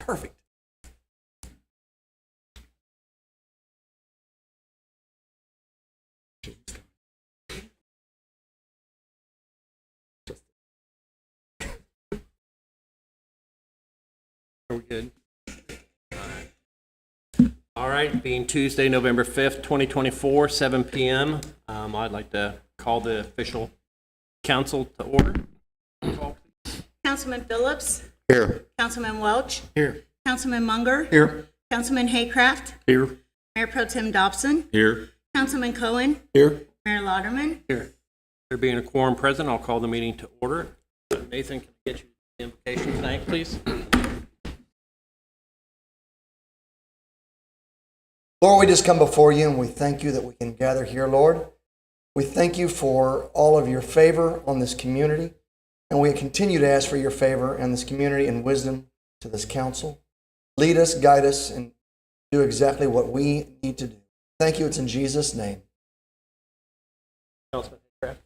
Perfect. Are we good? All right, being Tuesday, November 5th, 2024, 7 p.m., I'd like to call the official council to order. Councilman Phillips. Here. Councilman Welch. Here. Councilman Munger. Here. Councilman Haycraft. Here. Mayor Pro Tem Dobson. Here. Councilman Cohen. Here. Mayor Lauderman. Here. There being a quorum present, I'll call the meeting to order. Nathan, can I get you the invocation tonight, please? Lord, we just come before you and we thank you that we can gather here, Lord. We thank you for all of your favor on this community, and we continue to ask for your favor in this community and wisdom to this council. Lead us, guide us, and do exactly what we need to do. Thank you. It's in Jesus' name. Councilman Haycraft.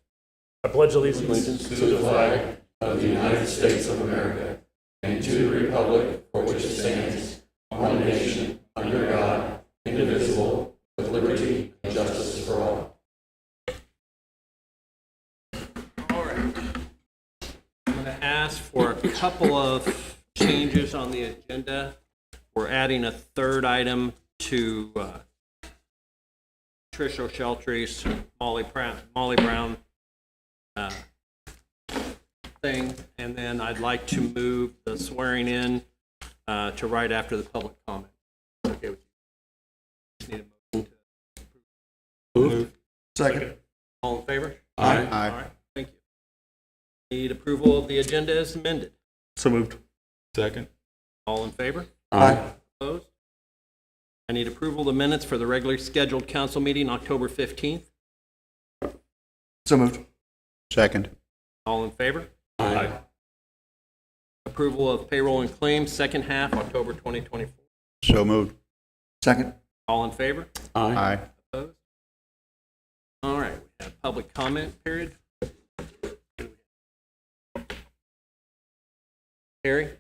I pledge allegiance to the flag of the United States of America and to the republic for which it stands, one nation, under God, indivisible, with liberty and justice for all. All right. I'm going to ask for a couple of changes on the agenda. We're adding a third item to Trish O'Sheltry's Molly Brown thing, and then I'd like to move the swearing in to right after the public comment. Okay with you? Just need a motion to Move. Second. all in favor? Aye. All right, thank you. Need approval of the agenda as amended. So moved. Second. All in favor? Aye. Opposed? I need approval of the minutes for the regularly scheduled council meeting October 15th. So moved. Second. All in favor? Aye. Approval of payroll and claims second half October 2024. So moved. Second. All in favor? Aye. Opposed? All right, we have public comment period. Harry?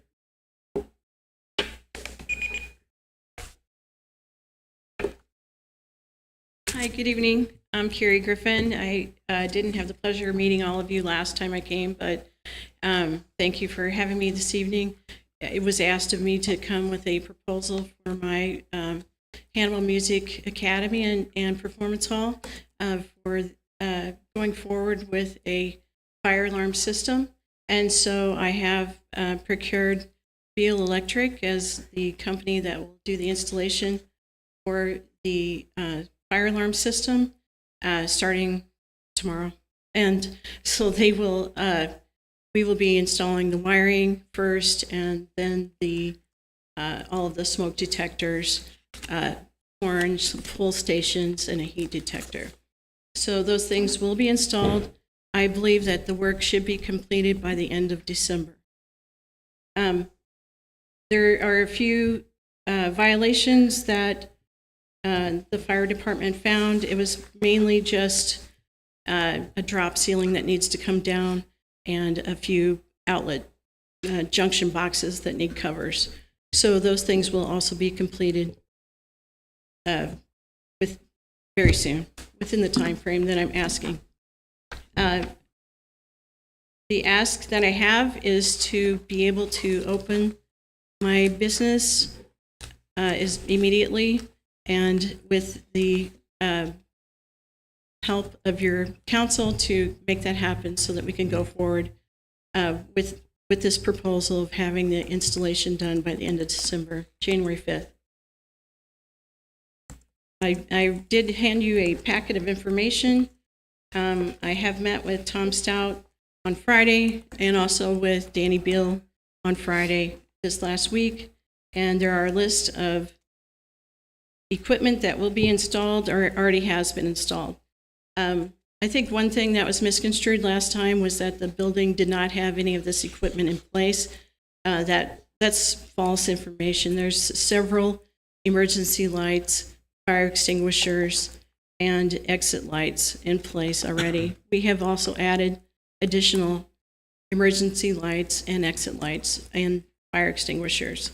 Hi, good evening. I'm Carrie Griffin. I didn't have the pleasure of meeting all of you last time I came, but thank you for having me this evening. It was asked of me to come with a proposal for my Hannibal Music Academy and Performance Hall for going forward with a fire alarm system. And so I have procured Beal Electric as the company that will do the installation for the fire alarm system starting tomorrow. And so they will, we will be installing the wiring first, and then the all of the smoke detectors, horns, pull stations, and a heat detector. So those things will be installed. I believe that the work should be completed by the end of December. There are a few violations that the fire department found. It was mainly just a drop ceiling that needs to come down and a few outlet junction boxes that need covers. So those things will also be completed with very soon, within the time frame that I'm asking. The ask that I have is to be able to open my business is immediately, and with the help of your council to make that happen so that we can go forward with this proposal of having the installation done by the end of December, January 5th. I did hand you a packet of information. I have met with Tom Stout on Friday and also with Danny Beal on Friday this last week. And there are a list of equipment that will be installed or already has been installed. I think one thing that was misconstrued last time was that the building did not have any of this equipment in place. That's false information. There's several emergency lights, fire extinguishers, and exit lights in place already. We have also added additional emergency lights and exit lights and fire extinguishers.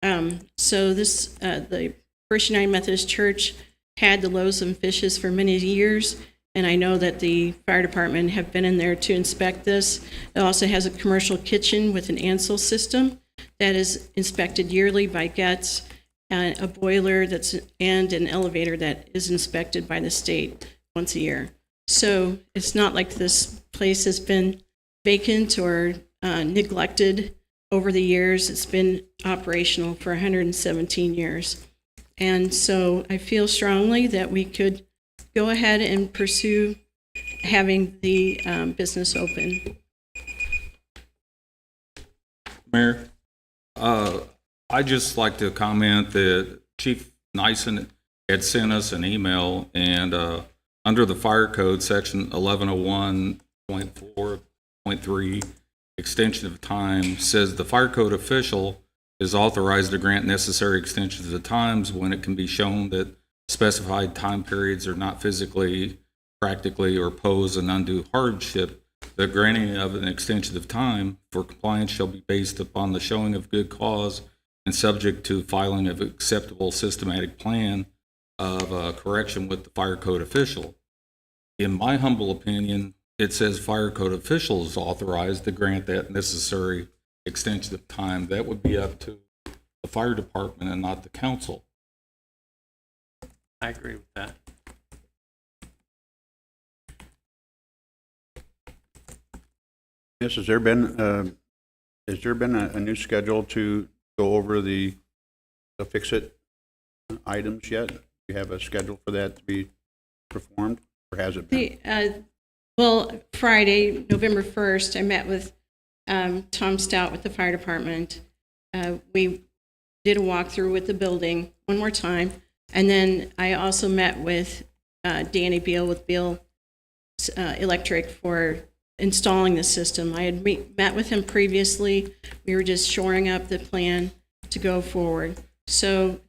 So this, the First United Methodist Church had the loaves and fishes for many years, and I know that the fire department have been in there to inspect this. It also has a commercial kitchen with an Ansel system that is inspected yearly by GETS, and a boiler and an elevator that is inspected by the state once a year. So it's not like this place has been vacant or neglected over the years. It's been operational for 117 years. And so I feel strongly that we could go ahead and pursue having the business open. Mayor, I'd just like to comment that Chief Nyson had sent us an email, and under the fire code, section 1101.4.3, extension of time, says the fire code official is authorized to grant necessary extensions of times when it can be shown that specified time periods are not physically, practically, or pose an undue hardship. The granting of an extension of time for compliance shall be based upon the showing of good cause and subject to filing of acceptable systematic plan of correction with the fire code official. In my humble opinion, it says fire code official is authorized to grant that necessary extension of time. That would be up to the fire department and not the council. I agree with that. Yes, has there been a new schedule to go over the fix-it items yet? Do you have a schedule for that to be performed, or has it been? Well, Friday, November 1st, I met with Tom Stout with the fire department. We did a walkthrough with the building one more time. And then I also met with Danny Beal with Beal Electric for installing the system. I had met with him previously. We were just shoring up the plan to go forward. So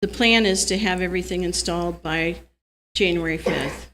the plan is to have everything installed by January 5th.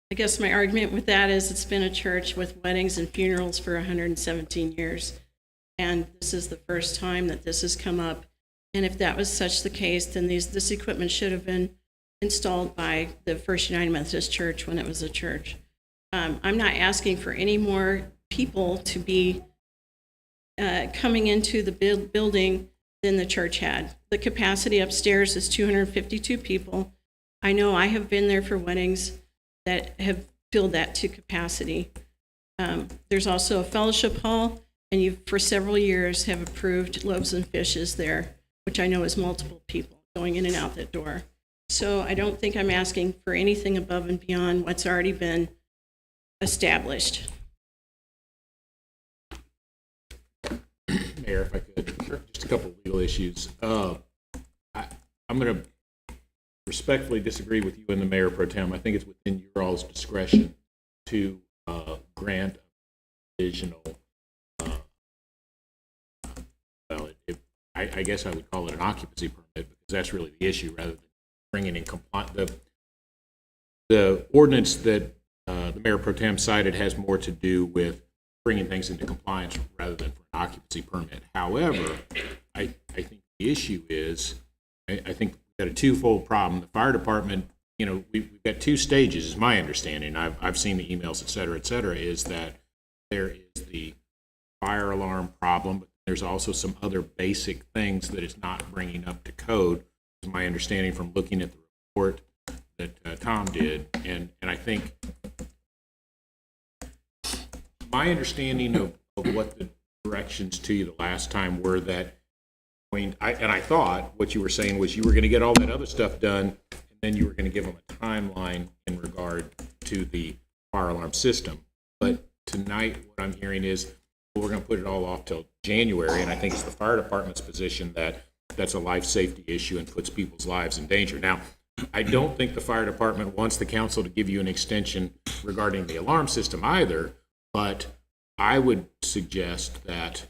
I guess my argument with that is it's been a church with weddings and funerals for 117 years. And this is the first time that this has come up. And if that was such the case, then this equipment should have been installed by the First United Methodist Church when it was a church. I'm not asking for any more people to be coming into the building than the church had. The capacity upstairs is 252 people. I know I have been there for weddings that have filled that to capacity. There's also a fellowship hall, and you, for several years, have approved loaves and fishes there, which I know is multiple people going in and out that door. So I don't think I'm asking for anything above and beyond what's already been established. Mayor, if I could, just a couple of legal issues. I'm going to respectfully disagree with you and the Mayor Pro Tem. I think it's within your all's discretion to grant a provisional, I guess I would call it an occupancy permit, because that's really the issue, rather than bringing in compliance. The ordinance that the Mayor Pro Tem cited has more to do with bringing things into compliance rather than for an occupancy permit. However, I think the issue is, I think we've got a twofold problem. The fire department, we've got two stages, is my understanding. I've seen the emails, et cetera, is that there is the fire alarm problem, but there's also some other basic things that it's not bringing up to code, is my understanding from looking at the report that Tom did. And I think my understanding of what the directions to you the last time were that and I thought what you were saying was you were going to get all that other stuff done, and then you were going to give them a timeline in regard to the fire alarm system. But tonight, what I'm hearing is, well, we're going to put it all off till January, and I think it's the fire department's position that that's a life safety issue and puts people's lives in danger. Now, I don't think the fire department wants the council to give you an extension regarding the alarm system either, but I would suggest that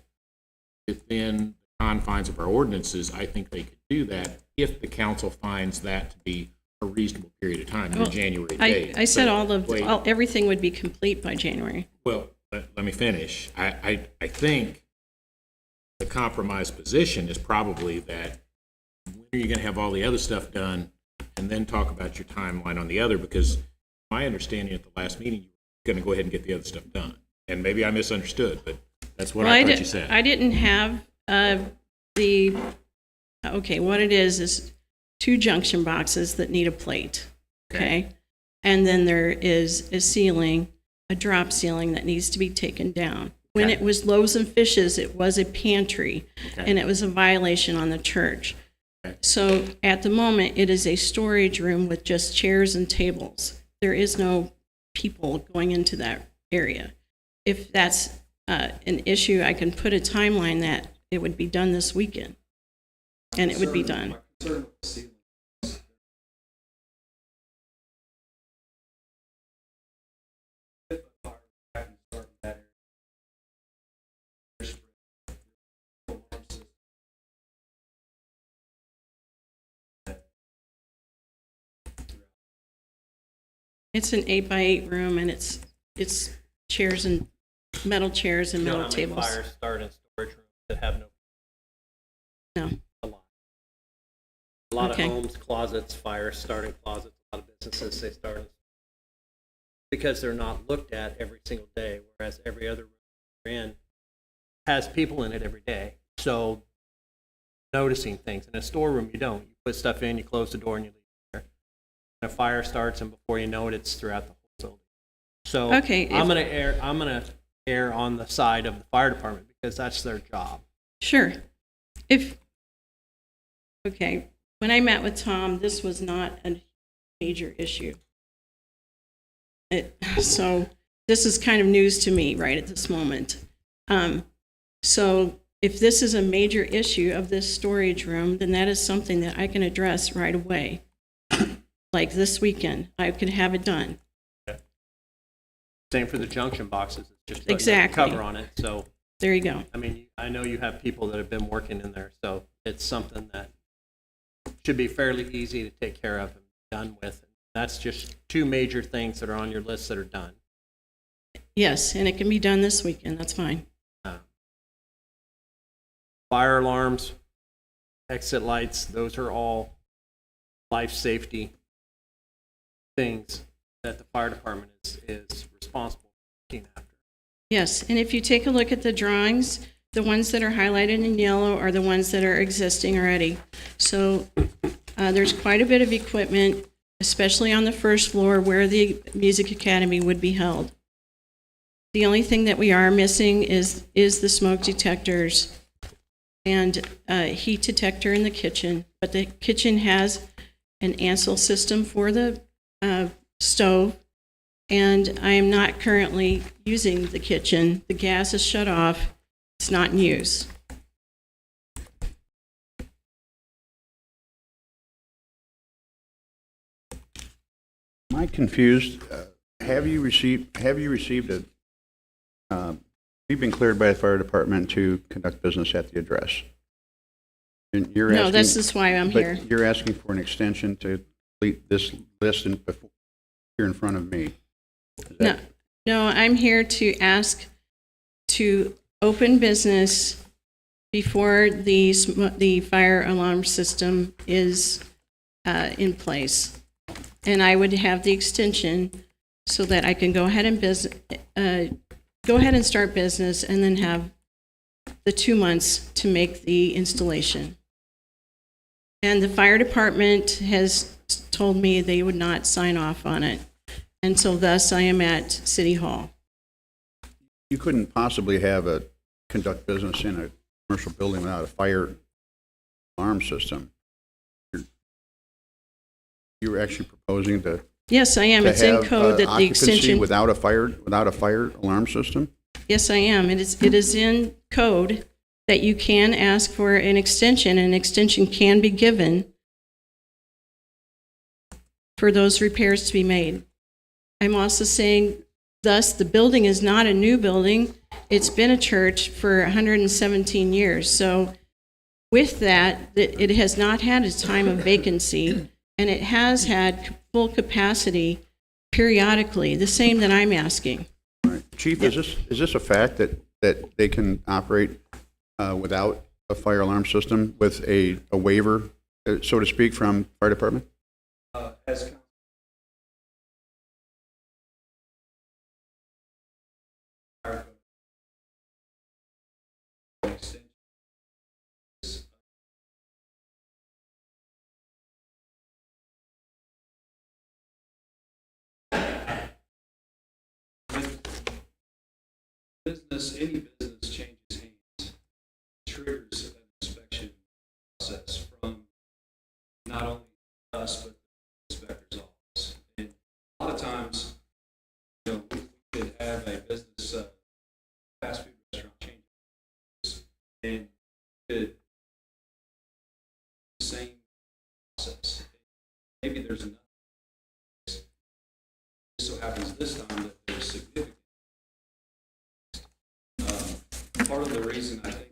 within the confines of our ordinances, I think they could do that if the council finds that to be a reasonable period of time, the Well, January date. I said But everything would be complete by January. well, let me finish. I think the compromise position is probably that when are you going to have all the other stuff done, and then talk about your timeline on the other, because my understanding at the last meeting, you were going to go ahead and get the other stuff done. And maybe I misunderstood, but that's what I thought you said. I didn't have what it is 2 junction boxes that need a plate, okay? And then there is a ceiling, a drop ceiling that needs to be taken down. When Okay. it was Loaves and Fishes, it was a pantry, Okay. and it was a violation on the church. Okay. So at the moment, it is a storage room with just chairs and tables. There is no people going into that area. If that's an issue, I can put a timeline that it would be done this weekend, and it would be done. It's an 8x8 room, and it's chairs and metal chairs and You know metal how many tables. fires start in storage rooms that have no? No. A lot. A lot Okay. of homes, closets, fires start in closets. A lot of businesses, they start in because they're not looked at every single day, whereas every other room you're in has people in it every day. So noticing things. In a storeroom, you don't. You put stuff in, you close the door, and you leave it there. And a fire starts, and before you know it, it's throughout the whole facility. So Okay, I'm gonna err on the side of the fire department because that's their job. Sure. When I met with Tom, this was not a major issue. So this is kind of news to me right at this moment. So if this is a major issue of this storage room, then that is something that I can address right away. Like this weekend, I can have it done. Same for the junction boxes. It's just putting a Exactly. cover on it. So, There you go. I mean, I know you have people that have been working in there, so it's something that should be fairly easy to take care of and done with. That's just 2 major things that are on your list that are done. Yes, and it can be done this weekend. That's fine. Fire alarms, exit lights, those are all life safety things that the fire department is responsible for looking after. Yes, and if you take a look at the drawings, the ones that are highlighted in yellow are the ones that are existing already. So there's quite a bit of equipment, especially on the first floor where the music academy would be held. The only thing that we are missing is the smoke detectors and a heat detector in the kitchen. But the kitchen has an Ansel system for the stove, and I am not currently using the kitchen. The gas is shut off. It's not in use. Am I confused? Have you received we've been cleared by the fire department to conduct business at the address? And you're No, asking- this is why I'm here. But you're asking for an extension to complete this list here in front of me. Is No, that- no, I'm here to ask to open business before the fire alarm system is in place. And I would have the extension so that I can go ahead and start business and then have the 2 months to make the installation. And the fire department has told me they would not sign off on it. And so thus I am at City Hall. You couldn't possibly conduct business in a commercial building without a fire alarm system. You're actually proposing to Yes, I am. It's in have code that the occupancy extension. without a fire alarm system? Yes, I am. It is in code that you can ask for an extension, and an extension can be given for those repairs to be made. I'm also saying, thus, the building is not a new building. It's been a church for 117 years. So with that, it has not had a time of vacancy, and it has had full capacity periodically, the same that I'm asking. Right. Chief, is this a fact that they can operate without a fire alarm system with a waiver, so to speak, from fire department? As any business changes hands, triggers an inspection process from not only us, but the inspector's office. And a lot of times, we could have a business, fast food restaurant change, and could the same process. Maybe there's enough. It so happens this time that there's significant. Part of the reason I think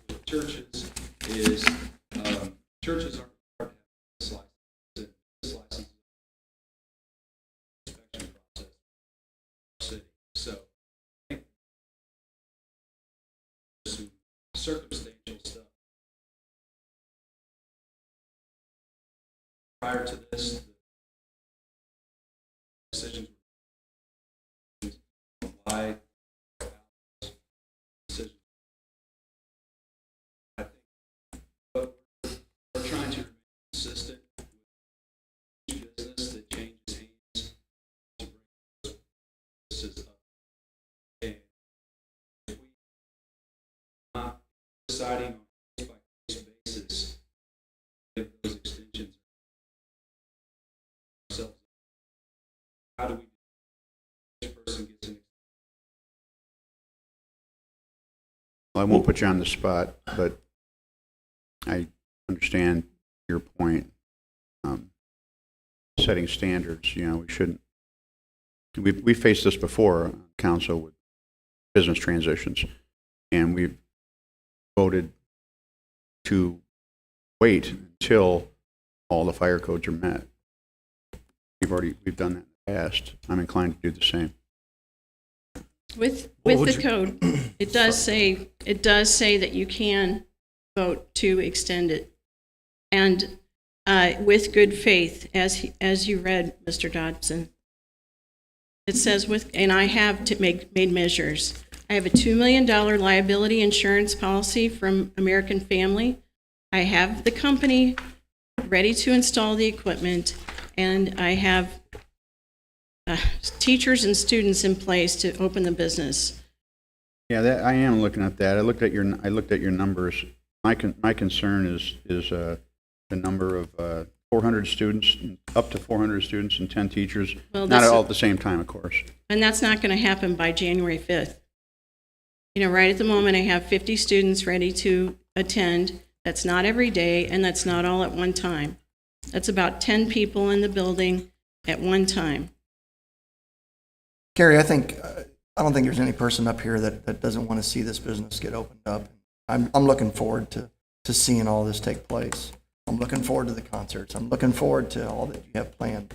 with churches is churches aren't required to have this license inspection process in our city. So I think there's some circumstantial stuff. Prior to this, the decisions were why decisions. I think but we're trying to remain consistent with each business that changes hands to bring those businesses up. And if we are not deciding on a case-by-case basis, give those extensions ourselves. How do we each person gets an extension? Well, I won't put you on the spot, but I understand your point. Setting standards, we shouldn't. We faced this before, council, with business transitions, and we've voted to wait until all the fire codes are met. We've done that in the past. I'm inclined to do the same. With would the you- code, it does say that you can vote to extend it, and with good faith, as you read, Mr. Dodson. It says and I have made measures. I have a $2 million liability insurance policy from American Family. I have the company ready to install the equipment, and I have teachers and students in place to open the business. Yeah, I am looking at that. I looked at your numbers. My concern is the number of 400 students, up to 400 students and 10 teachers. Well, Not that's- all at the same time, of course. And that's not going to happen by January 5th. Right at the moment, I have 50 students ready to attend. That's not every day, and that's not all at one time. That's about 10 people in the building at one time. Carrie, I don't think there's any person up here that doesn't want to see this business get opened up. I'm looking forward to seeing all this take place. I'm looking forward to the concerts. I'm looking forward to all that you have planned.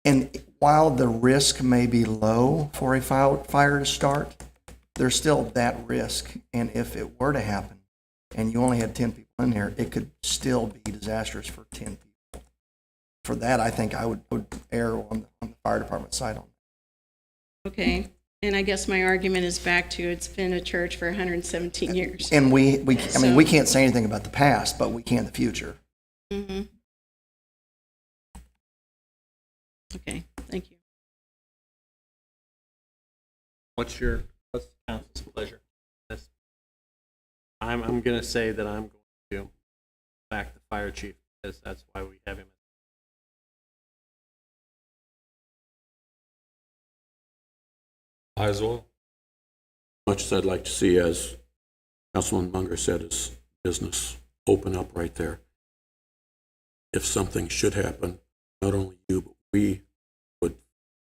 And while the risk may be low for a fire to start, there's still that risk. And if it were to happen, and you only had 10 people in there, it could still be disastrous for 10 people. For that, I think I would err on the fire department side on that. Okay, and I guess my argument is back to it's been a church for 117 years. And we can't say anything about the past, but we can the future. Mm-hmm. Okay, thank you. What's the council's pleasure? I'm going to say that I'm going to back the fire chief because that's why we have him. I as well. Much as I'd like to see, as Councilman Munger said, is business open up right there. If something should happen, not only you, but we would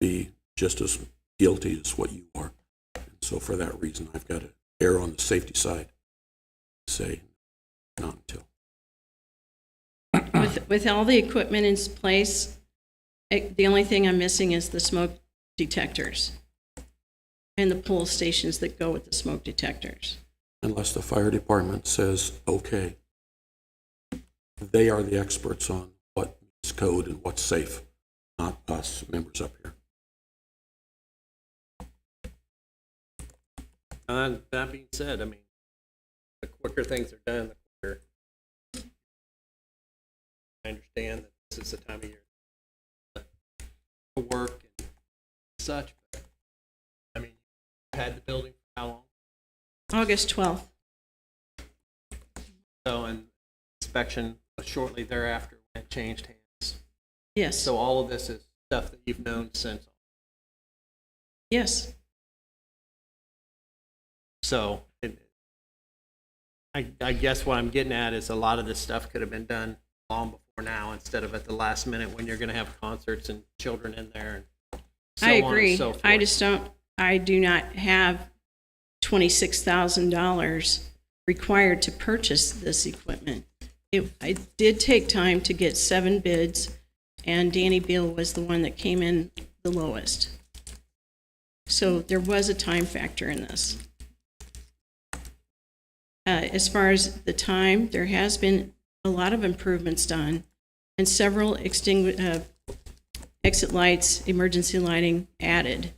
be just as guilty as what you are. And so for that reason, I've got to err on the safety side. Say, not until. With all the equipment in place, the only thing I'm missing is the smoke detectors and the pull stations that go with the smoke detectors. Unless the fire department says, okay, they are the experts on what is code and what's safe, not us members up here. That being said, I mean, the quicker things are done, the quicker. I understand that this is the time of year to work and such, but I mean, you had the building for how long? August 12th. So, and inspection was shortly thereafter when it changed hands. Yes. So all of this is stuff that you've known since. Yes. So I guess what I'm getting at is a lot of this stuff could have been done long before now instead of at the last minute when you're going to have concerts and children in there. And so I on agree. and so forth. I do not have $26,000 required to purchase this equipment. I did take time to get 7 bids, and Danny Beal was the one that came in the lowest. So there was a time factor in this. As far as the time, there has been a lot of improvements done, and several exit lights, emergency lighting added.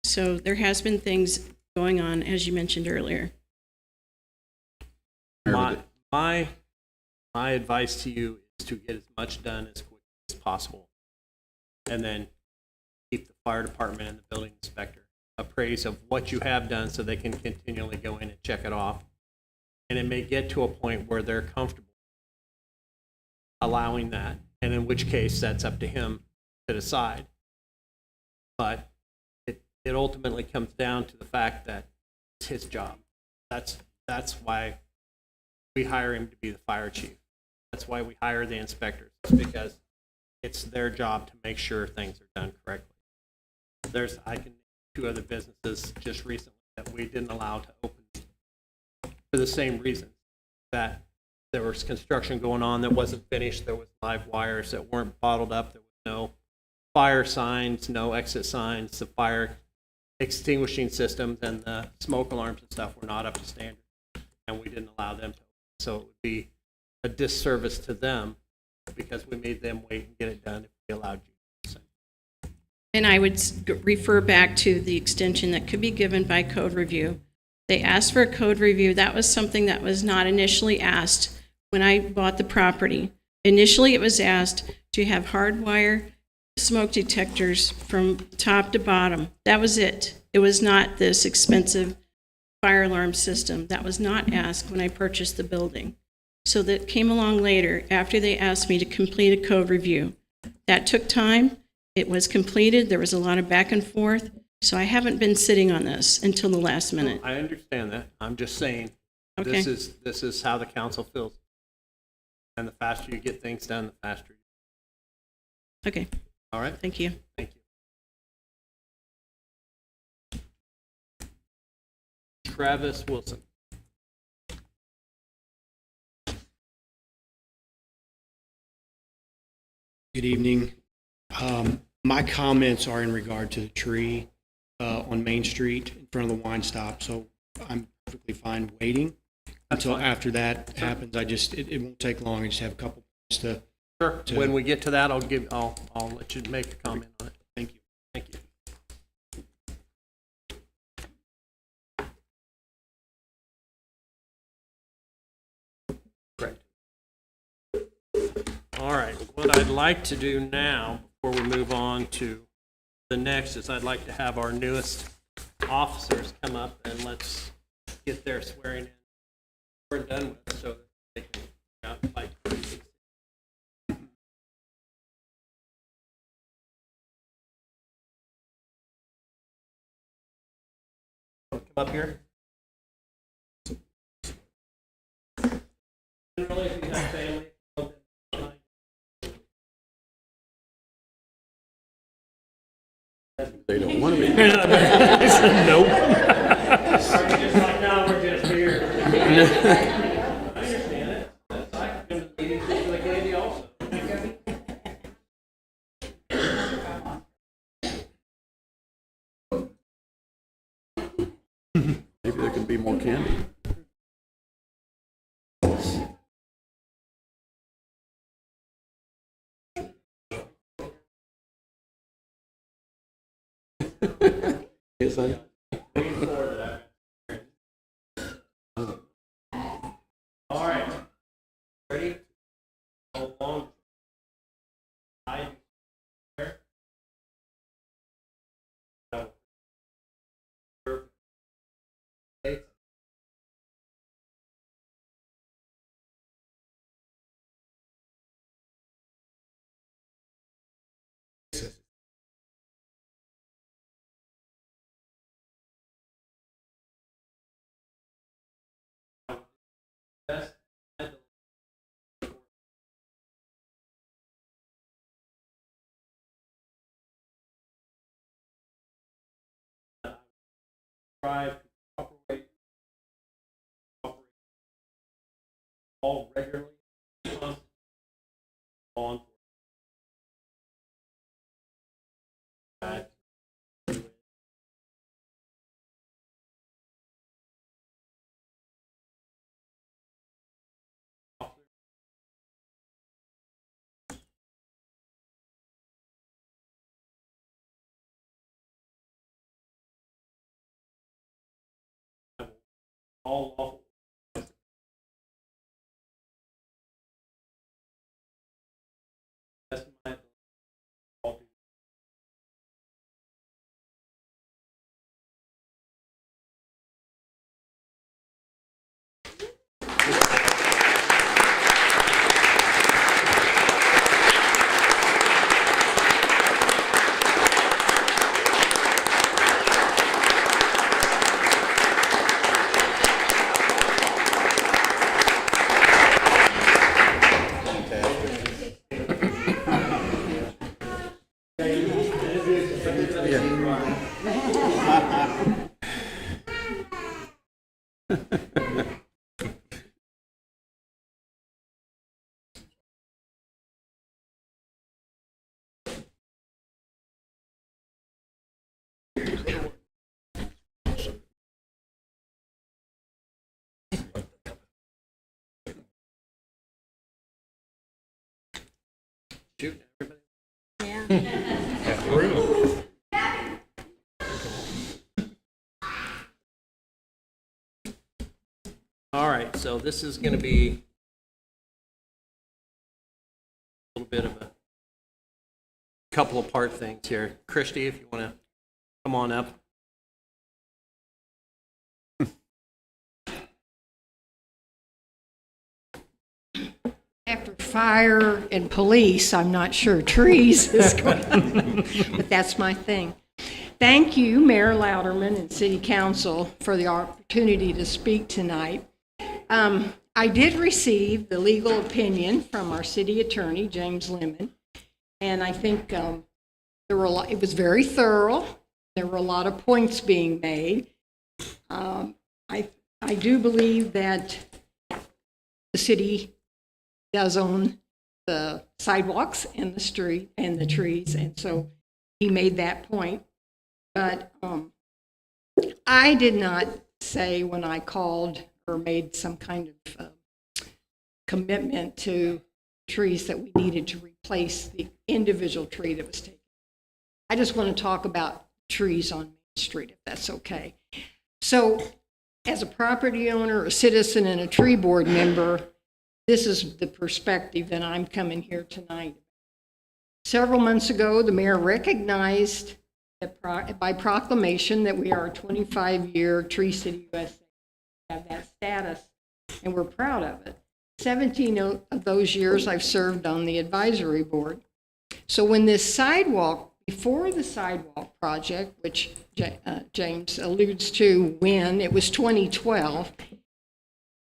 So there has been things going on, as you mentioned earlier. My advice to you is to get as much done as quickly as possible, and then keep the fire department and the building inspector appraised of what you have done so they can continually go in and check it off. And it may get to a point where they're comfortable allowing that, and in which case that's up to him to decide. But it ultimately comes down to the fact that it's his job. That's why we hire him to be the fire chief. That's why we hire the inspectors, because it's their job to make sure things are done correctly. I can name 2 other businesses just recently that we didn't allow to open for the same reason, that there was construction going on that wasn't finished. There was live wires that weren't bottled up. There was no fire signs, no exit signs. The fire extinguishing systems and the smoke alarms and stuff were not up to standard, and we didn't allow them to. So it would be a disservice to them because we made them wait and get it done if we allowed you. And I would refer back to the extension that could be given by code review. They asked for a code review. That was something that was not initially asked when I bought the property. Initially, it was asked to have hardwire smoke detectors from top to bottom. That was it. It was not this expensive fire alarm system. That was not asked when I purchased the building. So that came along later after they asked me to complete a code review. That took time. It was completed. There was a lot of back and forth. So I haven't been sitting on this until the last minute. I understand that. I'm just saying Okay. this is how the council feels. And the faster you get things done, the faster you. Okay, All right? thank you. Thank you. Travis Wilson. Good evening. My comments are in regard to the tree on Main Street in front of the wine stop, so I'm perfectly fine waiting until after that happens. It won't take long. I just have a couple points to. Sure. When we get to that, I'll let you make a comment on it. Thank you. Thank you. Great. All right. What I'd like to do now, before we move on to the next, is I'd like to have our newest officers come up and let's get their swearing in or done with so that they can go out and fight. Come up here. Generally, if you have family, They don't want to be. Nope. just like now, we're just here. I understand it. I can come to the meetings with the candy also. Maybe there can be more candy. Yes, I. All right. Ready? Hold on. I swear. I will preserve the States best strive to operate all regularly on all lawful best of my ability, all do. Shooting everybody. All right, so this is going to be a little bit of a couple of part things here. Christy, if you want to come on up. After fire and police, I'm not sure trees is going but that's my thing. Thank you, Mayor Louderman and City Council, for the opportunity to speak tonight. I did receive the legal opinion from our city attorney, James Lemon, and I think it was very thorough. There were a lot of points being made. I do believe that the city does own the sidewalks and the street and the trees, and so he made that point. But I did not say when I called or made some kind of commitment to trees that we needed to replace the individual tree that was taken. I just want to talk about trees on Main Street, if that's okay. So as a property owner, a citizen, and a tree board member, this is the perspective that I'm coming here tonight. Several months ago, the mayor recognized that by proclamation that we are a 25-year Tree City USA. have that status, and we're proud of it. 17 of those years I've served on the advisory board. So when this sidewalk, before the sidewalk project, which James alludes to when, it was 2012,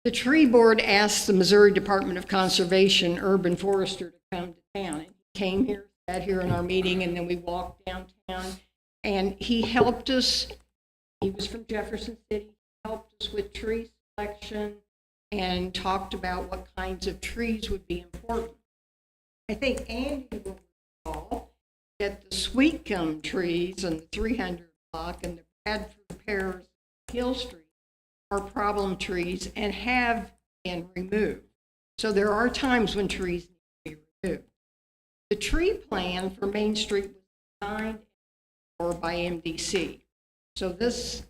the tree board asked the Missouri Department of Conservation urban forester to come to town. And he came here, sat here in our meeting, and then we walked downtown. And he helped us. He was from Jefferson City. He helped us with tree selection and talked about what kinds of trees would be important. I think Andy will recall that the sweet gum trees and the 300 block and the Bradford pears, Hill Street, are problem trees and have been removed. So there are times when trees need to be removed. The tree plan for Main Street was designed or by MDC. So this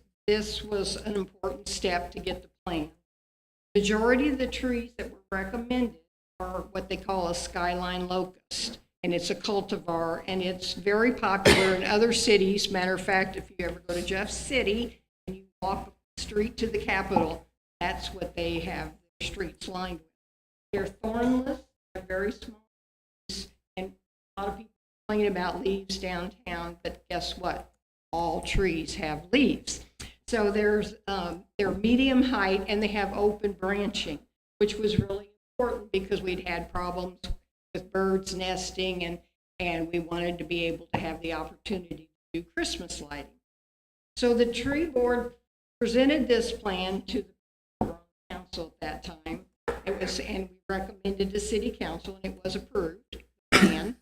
was an important step to get the plan. Majority of the trees that were recommended are what they call a skyline locust, and it's a cultivar, and it's very popular in other cities. Matter of fact, if you ever go to Jeff City and you walk up the street to the Capitol, that's what they have their streets lined with. They're thornless, they're very small, and a lot of people complain about leaves downtown, but guess what? All trees have leaves. So they're medium height, and they have open branching, which was really important because we'd had problems with birds nesting, and we wanted to be able to have the opportunity to do Christmas lighting. So the tree board presented this plan to the council at that time. And we recommended to city council, and it was approved. And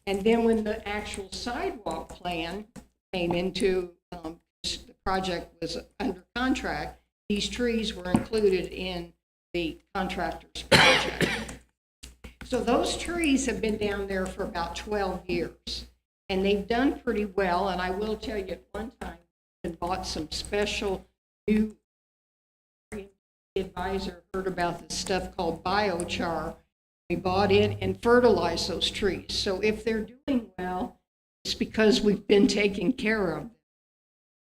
then when the actual sidewalk plan came into the project was under contract, these trees were included in the contractor's project. So those trees have been down there for about 12 years, and they've done pretty well. And I will tell you, at one time, we bought some special new, the advisor heard about this stuff called biochar. We bought it and fertilized those trees. So if they're doing well, it's because we've been taking care of them.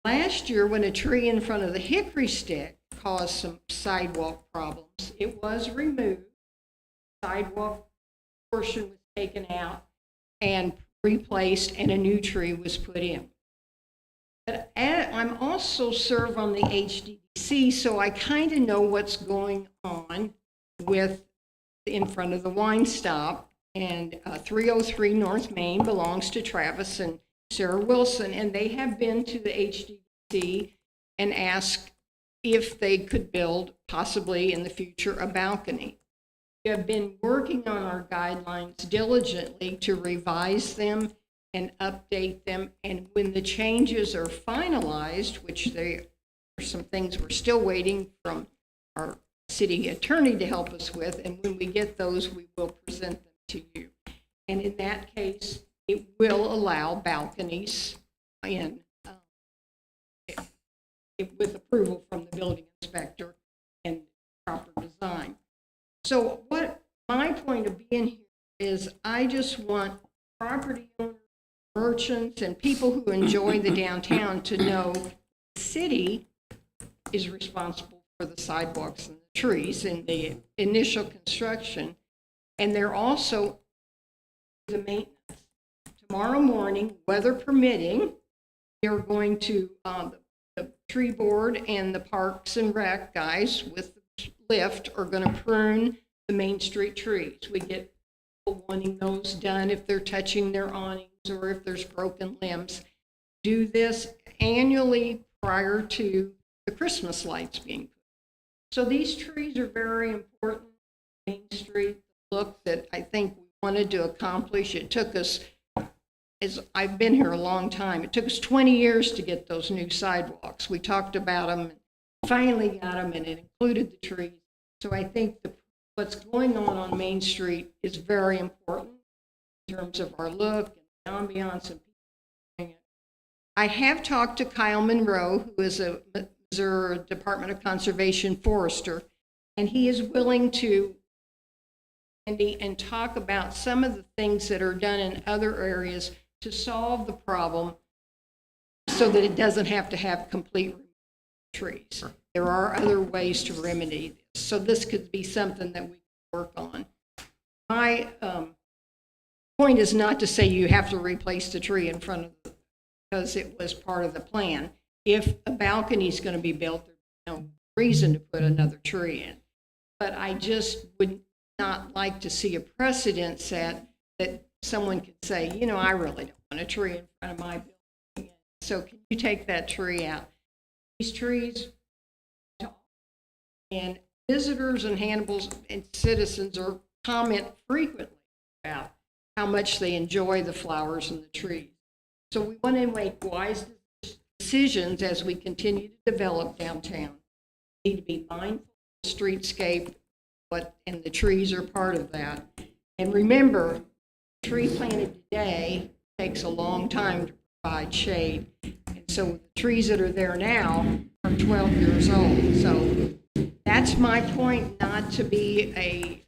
Last year, when a tree in front of the hickory stick caused some sidewalk problems, it was removed. Sidewalk portion was taken out and replaced, and a new tree was put in. But I'm also serve on the HDDC, so I kind of know what's going on with in front of the wine stop. And 303 North Main belongs to Travis and Sarah Wilson, and they have been to the HDC and asked if they could build, possibly in the future, a balcony. We have been working on our guidelines diligently to revise them and update them, and when the changes are finalized, which they are some things we're still waiting from our city attorney to help us with, and when we get those, we will present them to you. And in that case, it will allow balconies in with approval from the building inspector and proper design. So what my point of being here is, I just want property owners, merchants, and people who enjoy the downtown to know the city is responsible for the sidewalks and the trees in the initial construction, and they're also the maintenance. Tomorrow morning, weather permitting, they're going to, the tree board and the Parks and Rec guys with the lift are going to prune the Main Street trees. We get people wanting those done if they're touching their awnings or if there's broken limbs. Do this annually prior to the Christmas lights being put. So these trees are very important. Main Street, the look that I think we wanted to accomplish. It took us, as I've been here a long time, it took us 20 years to get those new sidewalks. We talked about them, and finally got them, and it included the trees. So I think what's going on Main Street is very important in terms of our look and the ambiance and people doing it. I have talked to Kyle Monroe, who is a Missouri Department of Conservation forester, and he is willing to and talk about some of the things that are done in other areas to solve the problem so that it doesn't have to have complete trees. there are other ways to remedy this. So this could be something that we can work on. My point is not to say you have to replace the tree in front of the, because it was part of the plan. If a balcony is going to be built, there's no reason to put another tree in. But I just would not like to see a precedent set that someone could say, you know, I really don't want a tree in front of my building. So can you take that tree out? These trees, and visitors and Hannibal's and citizens are comment frequently about how much they enjoy the flowers and the trees. So we want to make wise decisions as we continue to develop downtown. We need to be mindful of the streetscape, and the trees are part of that. And remember, a tree planted today takes a long time to provide shade. And so the trees that are there now are 12 years old. So that's my point, not to be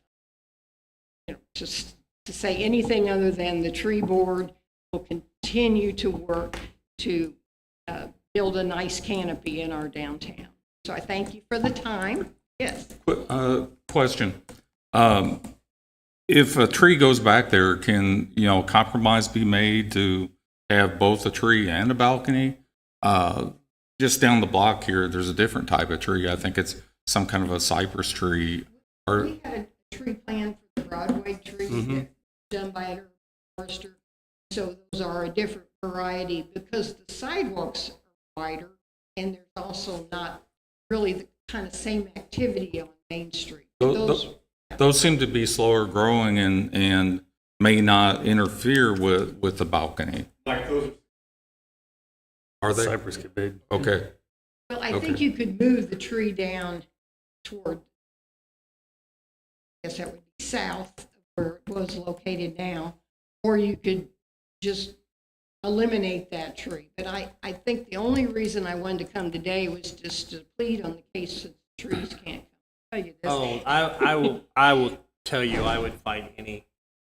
just to say anything other than the tree board will continue to work to build a nice canopy in our downtown. So I thank you for the time. Yes. Question. If a tree goes back there, can, compromise be made to have both a tree and a balcony? Just down the block here, there's a different type of tree. I think it's some kind of a cypress tree. We had a tree plan for the Broadway tree done by a forester. So those are a different variety because the sidewalks are wider and there's also not really the kind of same activity on Main Street. Those seem to be slower growing and may not interfere with the balcony. Like those Are they? cypress get big. Okay. Well, I think you could move the tree down toward, I guess that would be south of where it was located now, or you could just eliminate that tree. But I think the only reason I wanted to come today was just to plead on the case that the trees can't come. Tell you this. Oh, I will tell you, I would fight any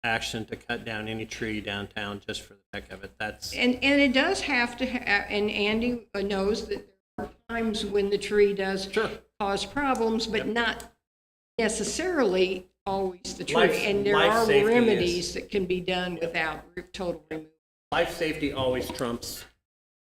action to cut down any tree downtown just for the heck of it. That's And it does have to, and Andy knows that there are times when the tree does cause problems, but not necessarily always the tree. And there life are safety remedies that can be done without total removal. life safety always trumps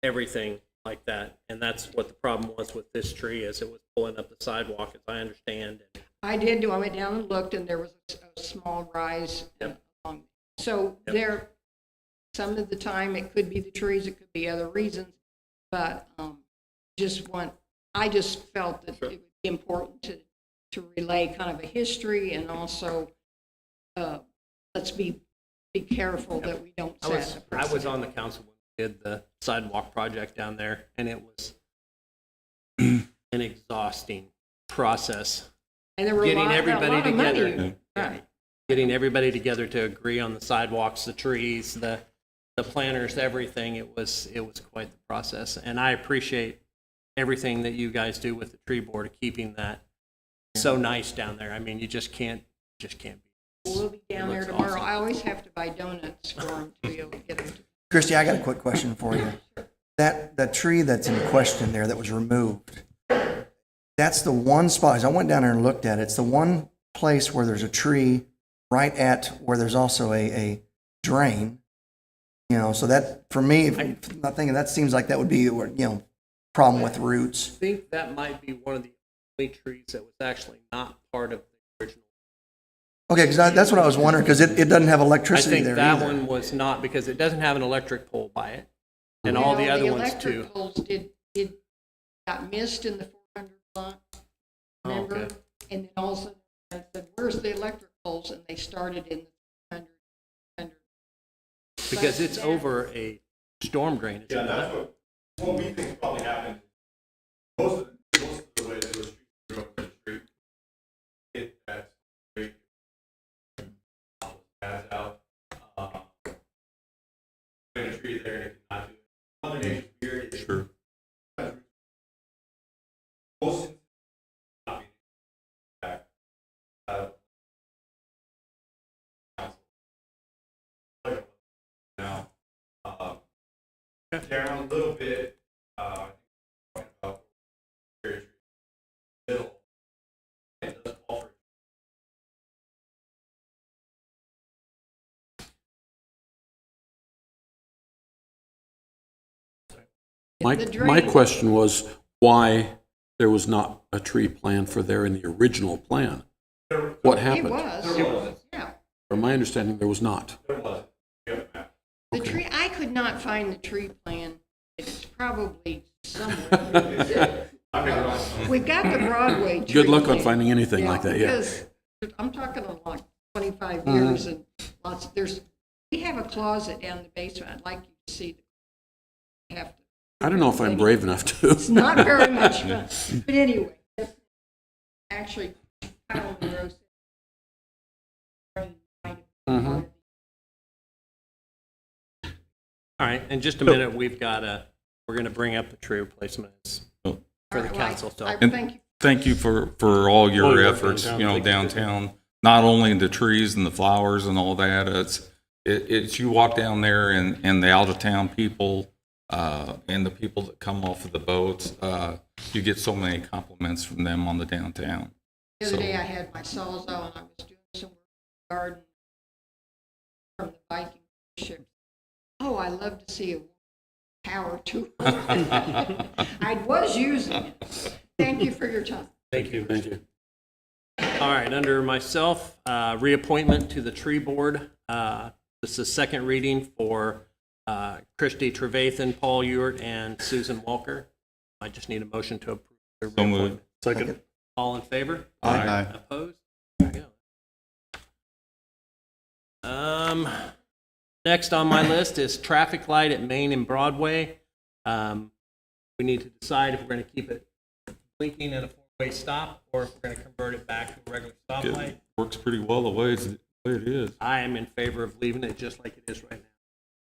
everything like that, and that's what the problem was with this tree, is it was pulling up the sidewalk, as I understand. I went down and looked, and there was a small rise along. So there, some of the time it could be the trees, it could be other reasons, but I just felt that it would be important to relay kind of a history, and also let's be careful that we don't set a precedent. I was on the council when we did the sidewalk project down there, and it was an exhausting process. And there were getting a lot everybody of money. together. Right. Getting everybody together to agree on the sidewalks, the trees, the planters, everything. It was quite the process, and I appreciate everything that you guys do with the tree board of keeping that so nice down there. I mean, you just can't beat. We'll be down there looks tomorrow. awesome. I always have to buy donuts for them to be able to get them. Christy, I got a quick question for you. That tree that's in question there that was removed, that's the one spot, as I went down there and looked at it, it's the one place where there's a tree right at where there's also a drain. So that, for me, I'm not thinking, that seems like that would be, problem with roots. I think that might be one of the only trees that was actually not part of the original. Okay, because that's what I was wondering, because it doesn't have I electricity think there that either. one was not, because it doesn't have an electric pole by it, and all the other ones too. electric poles got missed in the 400 block, remember? Okay. And then all of a sudden, I said, where's the electric poles? And they started in the 100. Because it's over a storm drain. Yeah, that's what we think probably happened. Most of the way that those trees grew up in the street, it that straight pass out. Put a tree there and it cannot do it. Mother Nature's weird. Sure. Most not being back. Now, down a little bit, The My drain- question was why there was not a tree plan for there in the original plan. What It happened? was. Yeah. From my understanding, there was not. The tree, I could not find the tree plan. It's probably somewhere. We've got the Broadway tree. Good luck on plan. finding anything like that, yeah. Because I'm talking of like 25 years and we have a closet down in the basement. I'd like you to see. Have to. I don't know if I'm brave enough to. It's not very much fun. But anyway, actually, Kyle Monroe said. Mhm. All right, in just a minute, we're going to bring up the tree replacements Oh. for the council. So Thank you. Thank you for all your All your work efforts, downtown. downtown, not only the trees and the flowers and all that, it's you walk down there and the out-of-town people, and the people that come off of the boats, you get so many compliments from them on the downtown. The other So- day I had my sawzall and I was doing some work in the garden from the Viking ship. Oh, I love to see a power tool. I was using it. Thank you for your time. thank you. Thank you. All right, under myself, reappointment to the tree board. This is second reading for Christy Trevathan, Paul Ewart, and Susan Walker. I just need a motion to approve their So moved. reappointment. Second. All in favor? Aye. Opposed? There we go. Next on my list is traffic light at Main and Broadway. We need to decide if we're going to keep it blinking at a four-way stop or if we're going to convert it back to a regular stoplight. It works pretty well the way it is. I am in favor of leaving it just like it is right now.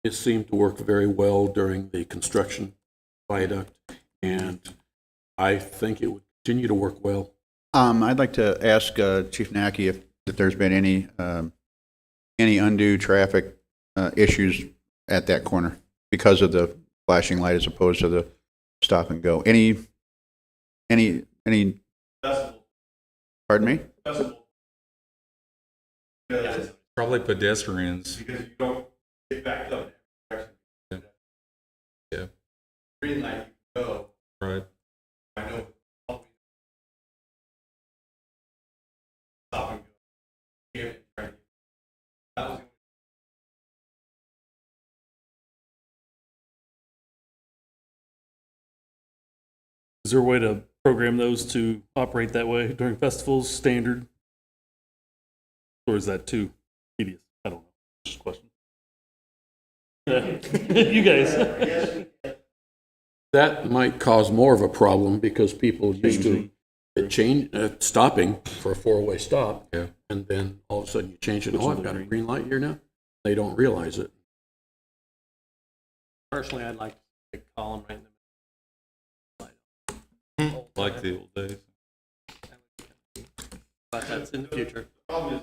It seemed to work very well during the construction viaduct, and I think it would continue to work well. I'd like to ask Chief Nacky if there's been any undue traffic issues at that corner because of the flashing light as opposed to the stop and go. Any? Festival. Pardon me? Festival. Because Probably pedestrians. you don't get backed up. Yeah. Green light, you go. Right. I know. Stop and go. Yeah, right. That was Is there a way to program those to operate that way during festivals, standard? Or is that too tedious? I don't know. Just a question. Yeah. You guys. That might cause more of a problem because people used to stopping for a four-way stop. Yeah. And then all of a sudden you change it. Oh, I've got a green light here now. They don't realize it. Personally, I'd like to call them right in the middle. Like the old days. But that's in the future. the problem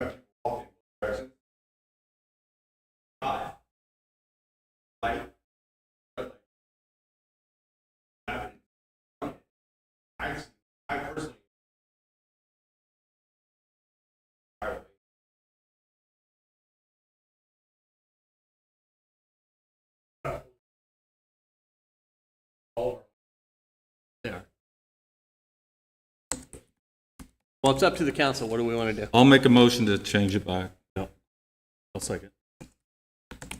is walking direction. Light. Red light. I personally. There. Well, it's up to the council. What do we want to do? I'll make a motion to change it back. I'll second.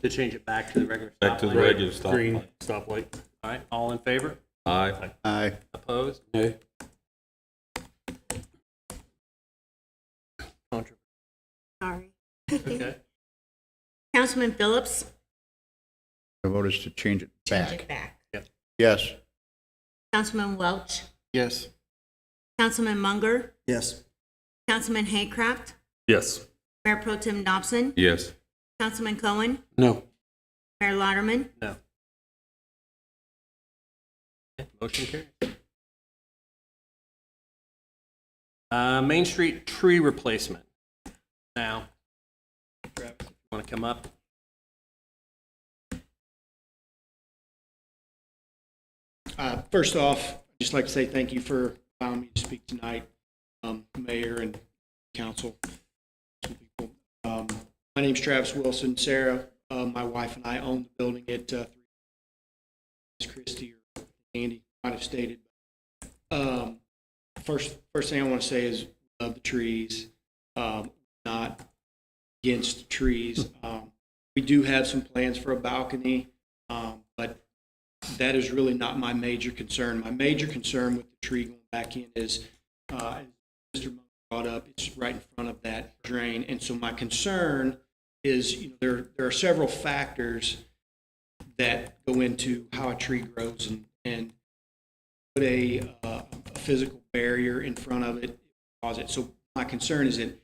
To change it back to the regular Back to the stoplight? regular stop. Green stoplight. All right, all in favor? Aye. Aye. Opposed? Okay. Contra- Sorry. Okay. Councilman Phillips, The vote is to change it change back. it back. Yes. Councilman Welch, Yes. Councilman Munger, Yes. Councilman Haycraft, Yes. Mayor Pro Tem Dobson, Yes. Councilman Cohen, No. Mayor Lauderman, No. Okay, motion carries. Main Street tree replacement. Now, Travis, if you want to come up. First off, I'd just like to say thank you for allowing me to speak tonight, Mayor and Council. Some people. My name's Travis Wilson. Sarah, my wife and I own the building at 3 Christie or Andy might have stated. First thing I want to say is love the trees. Not against trees. We do have some plans for a balcony, but that is really not my major concern. My major concern with the tree going back in is, as Mr. Monk brought up, it's right in front of that drain. And so my concern is, there are several factors that go into how a tree grows, and put a physical barrier in front of it, cause it. So my concern is that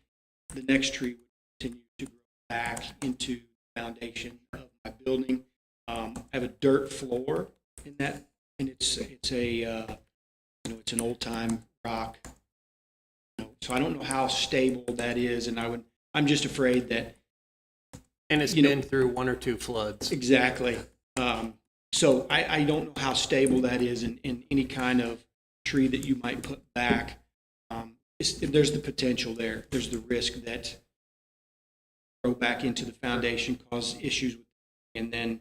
the next tree would continue to grow back into the foundation of my building. I have a dirt floor in that, and it's an old time rock. So I don't know how stable that is, and I'm just afraid that. And it's been through one or two floods. Exactly. So I don't know how stable that is in any kind of tree that you might put back. There's the potential there. There's the risk that grow back into the foundation, cause issues, and then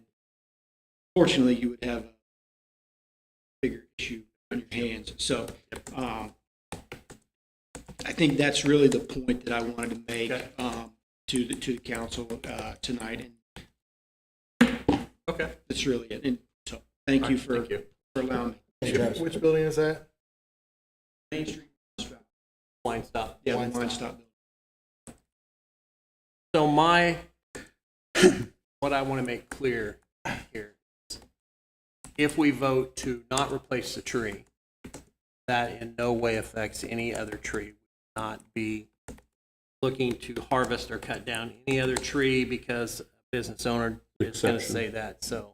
fortunately you would have a bigger issue on your hands. So I think that's really the point that I wanted to make to the council tonight. And Okay. that's really it. And so thank you for allowing me. Which building is that? Main Street. Line stop. Yeah, line stop. So what I want to make clear here is if we vote to not replace the tree, that in no way affects any other tree. We will not be looking to harvest or cut down any other tree because a business owner is going to say that. So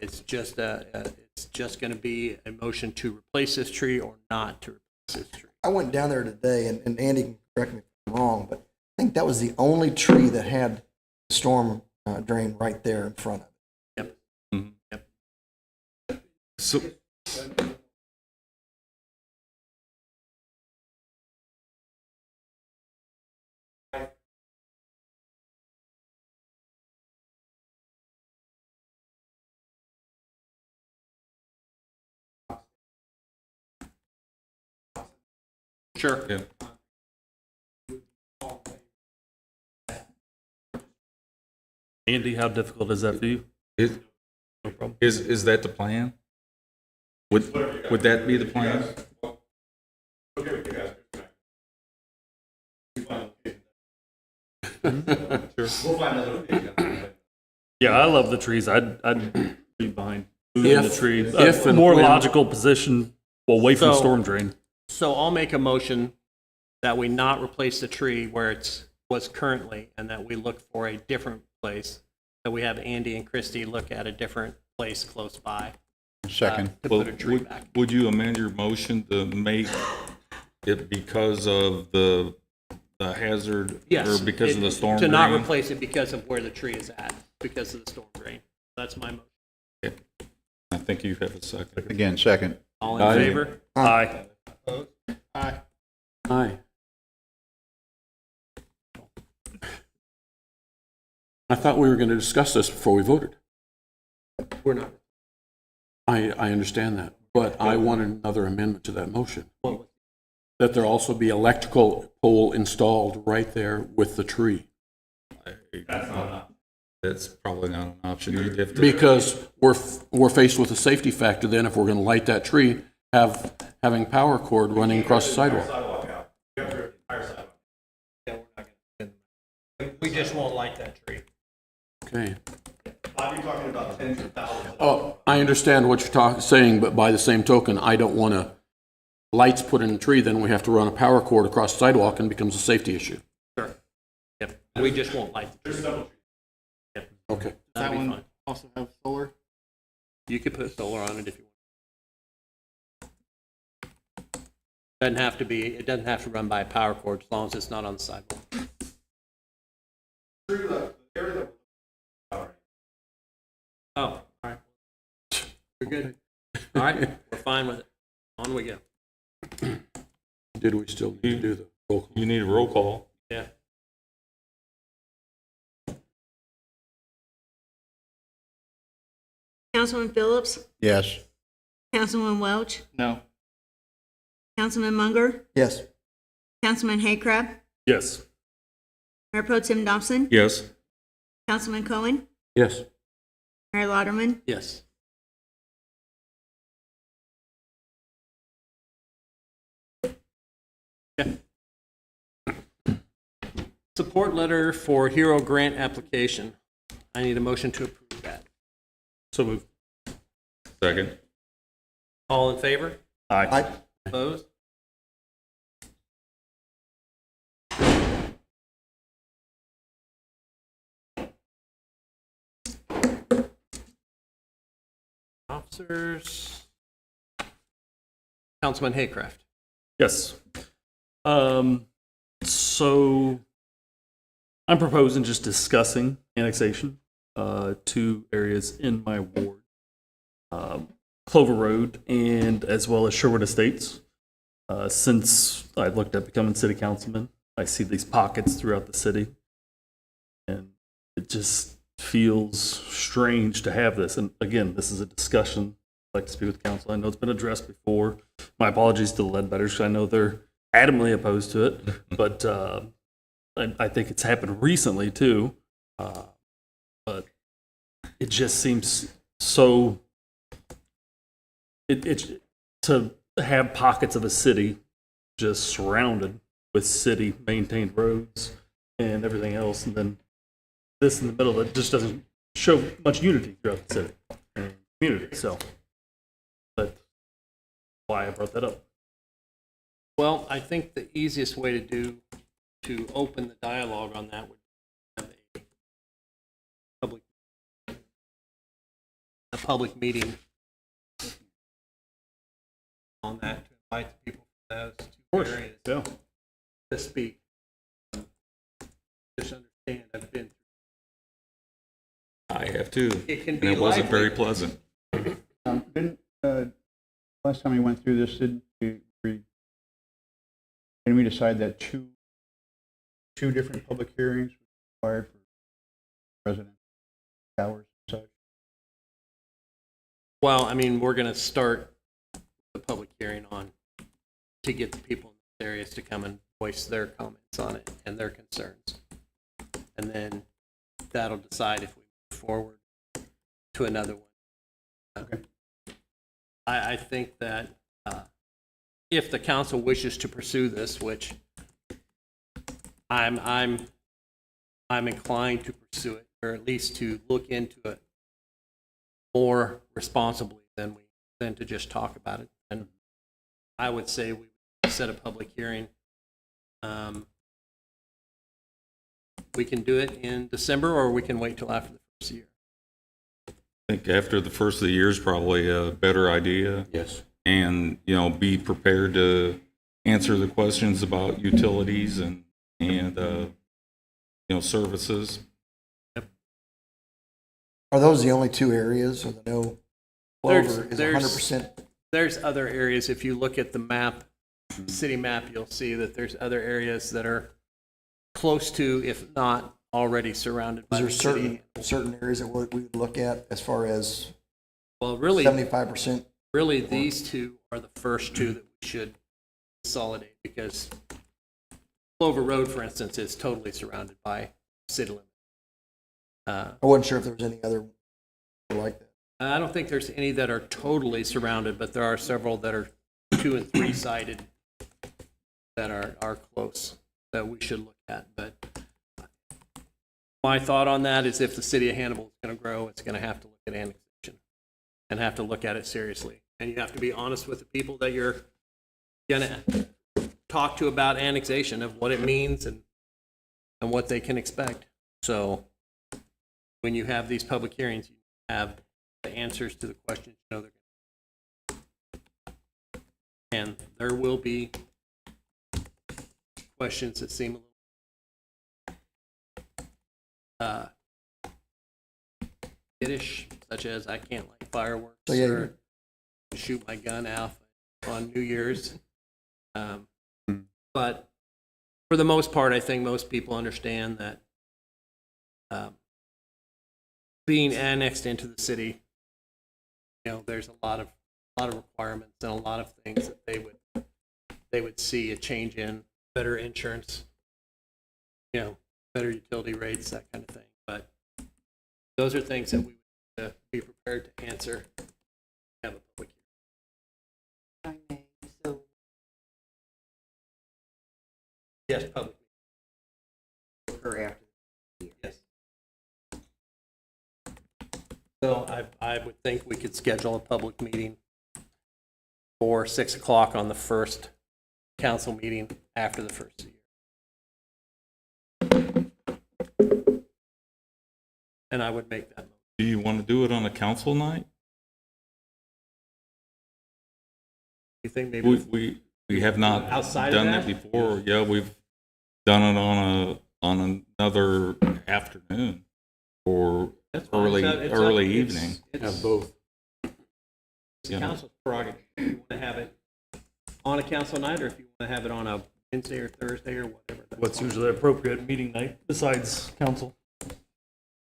it's just going to be a motion to replace this tree or not to replace this tree. I went down there today, and Andy can correct me if I'm wrong, but I think that was the only tree that had the storm drain right there in front of it. Yep. Mhm. Yep. So, Sure. yeah. Andy, how difficult is that for you? Is, No problem. is that the plan? Would that be the plan? Okay with you guys. Sure. We'll find another location. Yeah, I love the trees. I'd be behind moving the If- tree. if A and more when- logical position away from the So- storm drain. So I'll make a motion that we not replace the tree where it's was currently, and that we look for a different place. That we have Andy and Christie look at a different place close by Second. to Well, put a tree back. would you amend your motion to make it because of the hazard? Yes. Or because of the storm To not drain? replace it because of where the tree is at, because of the storm drain. That's my motion. I think you have a second. Again, second. All in Aye. favor? Aye. Aye. Aye. I thought we were going to discuss this before we voted. We're not. I understand that, but I want another amendment to that motion. What was- That there also be electrical pole installed right there with the tree. That's probably not an option. You'd have to- Because we're faced with a safety factor then if we're going to light that tree, having power cord running across the sidewalk. Sidewalk out. You have to rip the entire sidewalk. Yeah, we're not gonna. We just won't light that tree. Okay. Bob, you're talking about tens of thousands. Oh, I understand what you're saying, but by the same token, I don't want to lights put in the tree, then we have to run a power cord across the sidewalk and it becomes a safety issue. Sure. Yep. We just won't light the There's tree. several trees. Yep. Okay. That'd be fine. Also have solar. You could put solar on it if you want. Doesn't have to be, it doesn't have to run by a power cord as long as it's not on the sidewalk. Tree left, the area that Oh, all right. We're good. All right, we're fine with it. On we go. Did we still need to do the roll call? You need a roll call. Yeah. Councilman Phillips, Yes. Councilman Welch, No. Councilman Munger, Yes. Councilman Haycraft, Yes. Mayor Pro Tem Dobson, Yes. Councilman Cohen, Yes. Mayor Lauderman, Yes. Okay. Support letter for Hero Grant application. I need a motion to approve that. So moved. Second. All in favor? Aye. Aye. Opposed? Officers. Councilman Haycraft. Yes. So I'm proposing just discussing annexation, two areas in my ward. Clover Road and as well as Sherwood Estates. Since I looked at becoming city councilman, I see these pockets throughout the city. And it just feels strange to have this. And again, this is a discussion I'd like to speak with council. I know it's been addressed before. My apologies to the Ledbetters, because I know they're adamantly opposed to it. But I think it's happened recently too. But it just seems so... It's to have pockets of a city just surrounded with city maintained roads and everything else, and then this in the middle that just doesn't show much unity throughout the city and community. So that's why I brought that up. Well, I think the easiest way to open the dialogue on that would have a public meeting on that to invite the people from those two areas Yeah. to speak. Just understand, I've been I have too. It can And be it wasn't lively. very pleasant. Last time we went through this, didn't we decide that two different public hearings were required for residential towers and such? Well, I mean, we're going to start the public hearing on to get the people in these areas to come and voice their comments on it and their concerns. And then that'll decide if we move forward to another one. Okay. I think that if the council wishes to pursue this, which I'm inclined to pursue it, or at least to look into it more responsibly than to just talk about it. And I would say we set a public hearing. We can do it in December, or we can wait till after the first year. I think after the first of the year is probably a better idea. Yes. And, be prepared to answer the questions about utilities and services. Are those the only two areas, or the no Clover is There's- 100%? There's other areas, if you look at the map, city map, you'll see that there's other areas that are close to, if not already surrounded by Is there the city. certain areas that we would look at as far as Well, really, 75%? really, these two are the first two that we should consolidate, because Clover Road, for instance, is totally surrounded by city limits. I wasn't sure if there was any other like that. I don't think there's any that are totally surrounded, but there are several that are 2 and 3 sided that are close that we should look at. But my thought on that is, if the city of Hannibal is going to grow, it's going to have to look at annexation and have to look at it seriously. And you have to be honest with the people that you're going to talk to about annexation, of what it means and what they can expect. So when you have these public hearings, you have the answers to the questions they're going to. And there will be questions that seem a little kiddish, such as I can't light fireworks So, yeah, or shoot my gun off on New Year's. But for the most part, I think most people understand that being annexed into the city there's a lot of requirements and a lot of things that they would see a change in, better insurance, better utility rates, that kind of thing. But those are things that we would be prepared to answer. Have a public hearing. So Yes, public. occur after. Yes. So I would think we could schedule a public meeting for 6 o'clock on the first council meeting after the first of the year. And I would make that motion. Do you want to do it on a council night? You think maybe We have not Outside of done that? that before. Yeah, we've done it on another afternoon or That's fine. early It's evening. It's both. the council's prerogative. If you want to have it on a council night, or if you want to have it on a Wednesday or Thursday or whatever. that's What's fine. usually an appropriate meeting night besides council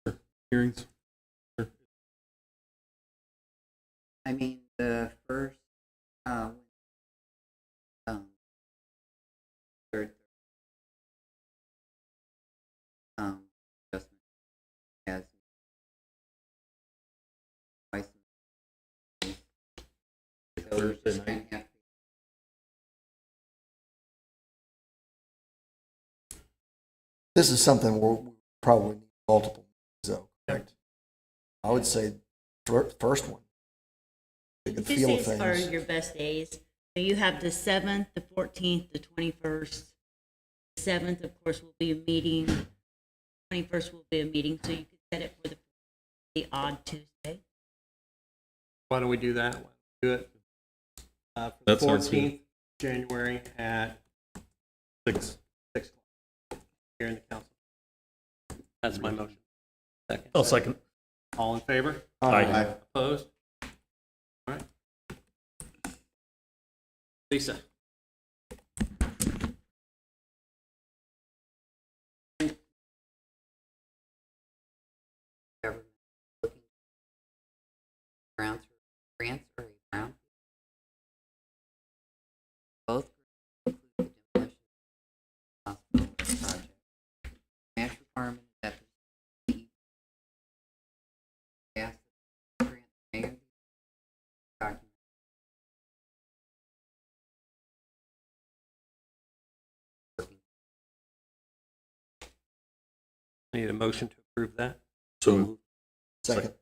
or hearings? I mean, the first, third, adjustment as twice. So Thursday night. and half. This is something we probably need multiple, so, correct? I would say first one. Get the Just feel say of as far as things. your best days. So you have the 7th, the 14th, the 21st. The 7th, of course, will be a meeting. 21st will be a meeting, so you could set it for the odd Tuesday. Why don't we do that? Why don't we do it for That the sounds good. 14th January at 6. 6 o'clock here in the council. That's my motion. Second. I'll second. All in favor? Aye. Opposed? All right. Lisa? Government looking grants or a brown. Both include the demolition of the hospital project. Match requirement is that the ask the grant mayor document. Working. I need a motion to approve that. So Second.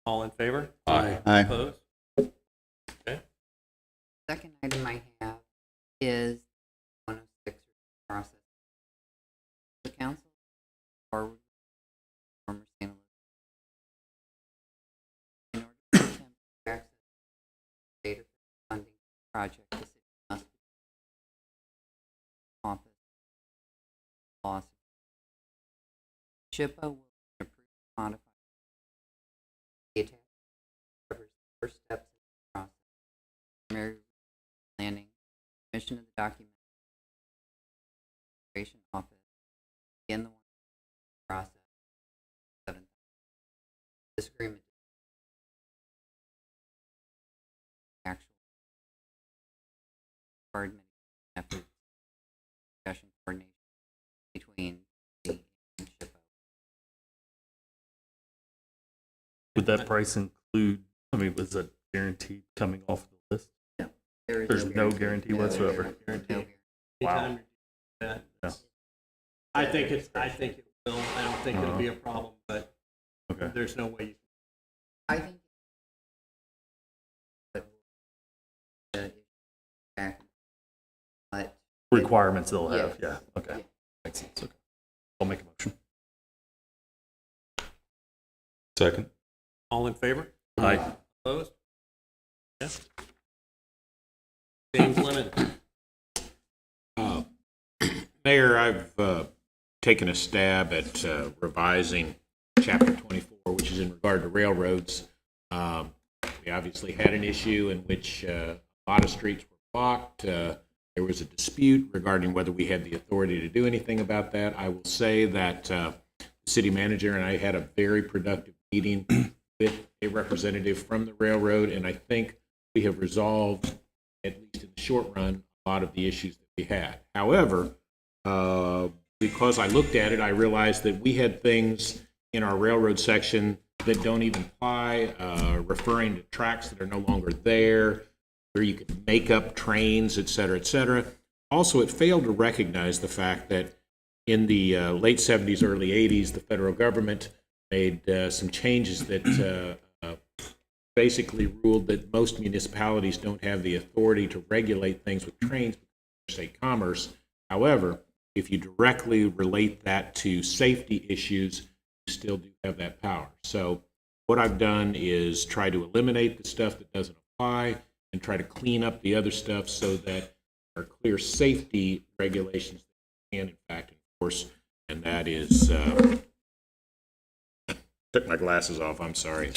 All in favor? Aye. Opposed? Second item I have is 106 process. The council forward former Santa Lucia. In order to attempt to access data funding project, the city must office laws. SHPA will approve modify the attached covers the first steps in the process. Primary planning, submission of the document, administration office, begin the process. 7. This agreement actual coordination efforts, discussion coordination between the and SHPA. would that price include, I mean, was that guaranteed coming off the list? There is There's no guarantee whatsoever. No Guarantee. guarantee. Wow. Anytime you do that, Yeah. I think it will. I don't think it'll be a problem, but Okay. there's no way you I think. Back. But Requirements they'll have, Yes. yeah, okay. Makes sense, okay. I'll make a motion. Second. all in favor? Aye. Opposed? Yes. James Lemon. Mayor, I've taken a stab at revising Chapter 24, which is in regard to railroads. We obviously had an issue in which a lot of streets were blocked. There was a dispute regarding whether we had the authority to do anything about that. I will say that the city manager and I had a very productive meeting with a representative from the railroad, and I think we have resolved, at least in the short run, a lot of the issues that we had. However, because I looked at it, I realized that we had things in our railroad section that don't even apply, referring to tracks that are no longer there, where you could make up trains, et cetera, et cetera. Also, it failed to recognize the fact that in the late 70s, early 80s, the federal government made some changes that basically ruled that most municipalities don't have the authority to regulate things with trains because of state commerce. However, if you directly relate that to safety issues, you still do have that power. So what I've done is try to eliminate the stuff that doesn't apply and try to clean up the other stuff so that there are clear safety regulations that can, in fact, enforce. And that is, took my glasses off, I'm sorry.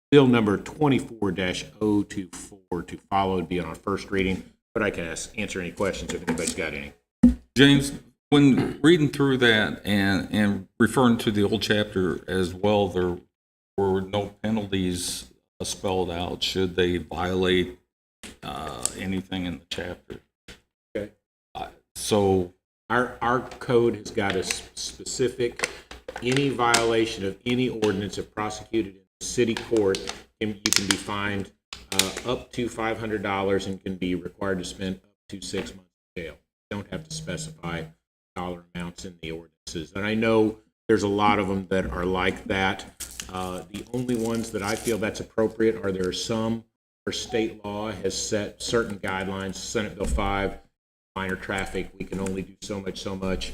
Bill number 24-024 to follow would be on our first reading, but I can answer any questions if anybody's got any. James, when reading through that and referring to the old chapter as well, there were no penalties spelled out should they violate anything in the chapter. Okay. So our code has got a specific, any violation of any ordinance if prosecuted in city court, you can be fined up to $500 and can be required to spend up to 6 months in jail. You don't have to specify dollar amounts in the ordinances. And I know there's a lot of them that are like that. The only ones that I feel that's appropriate are there are some where state law has set certain guidelines. Senate Bill 5, minor traffic, we can only do so much.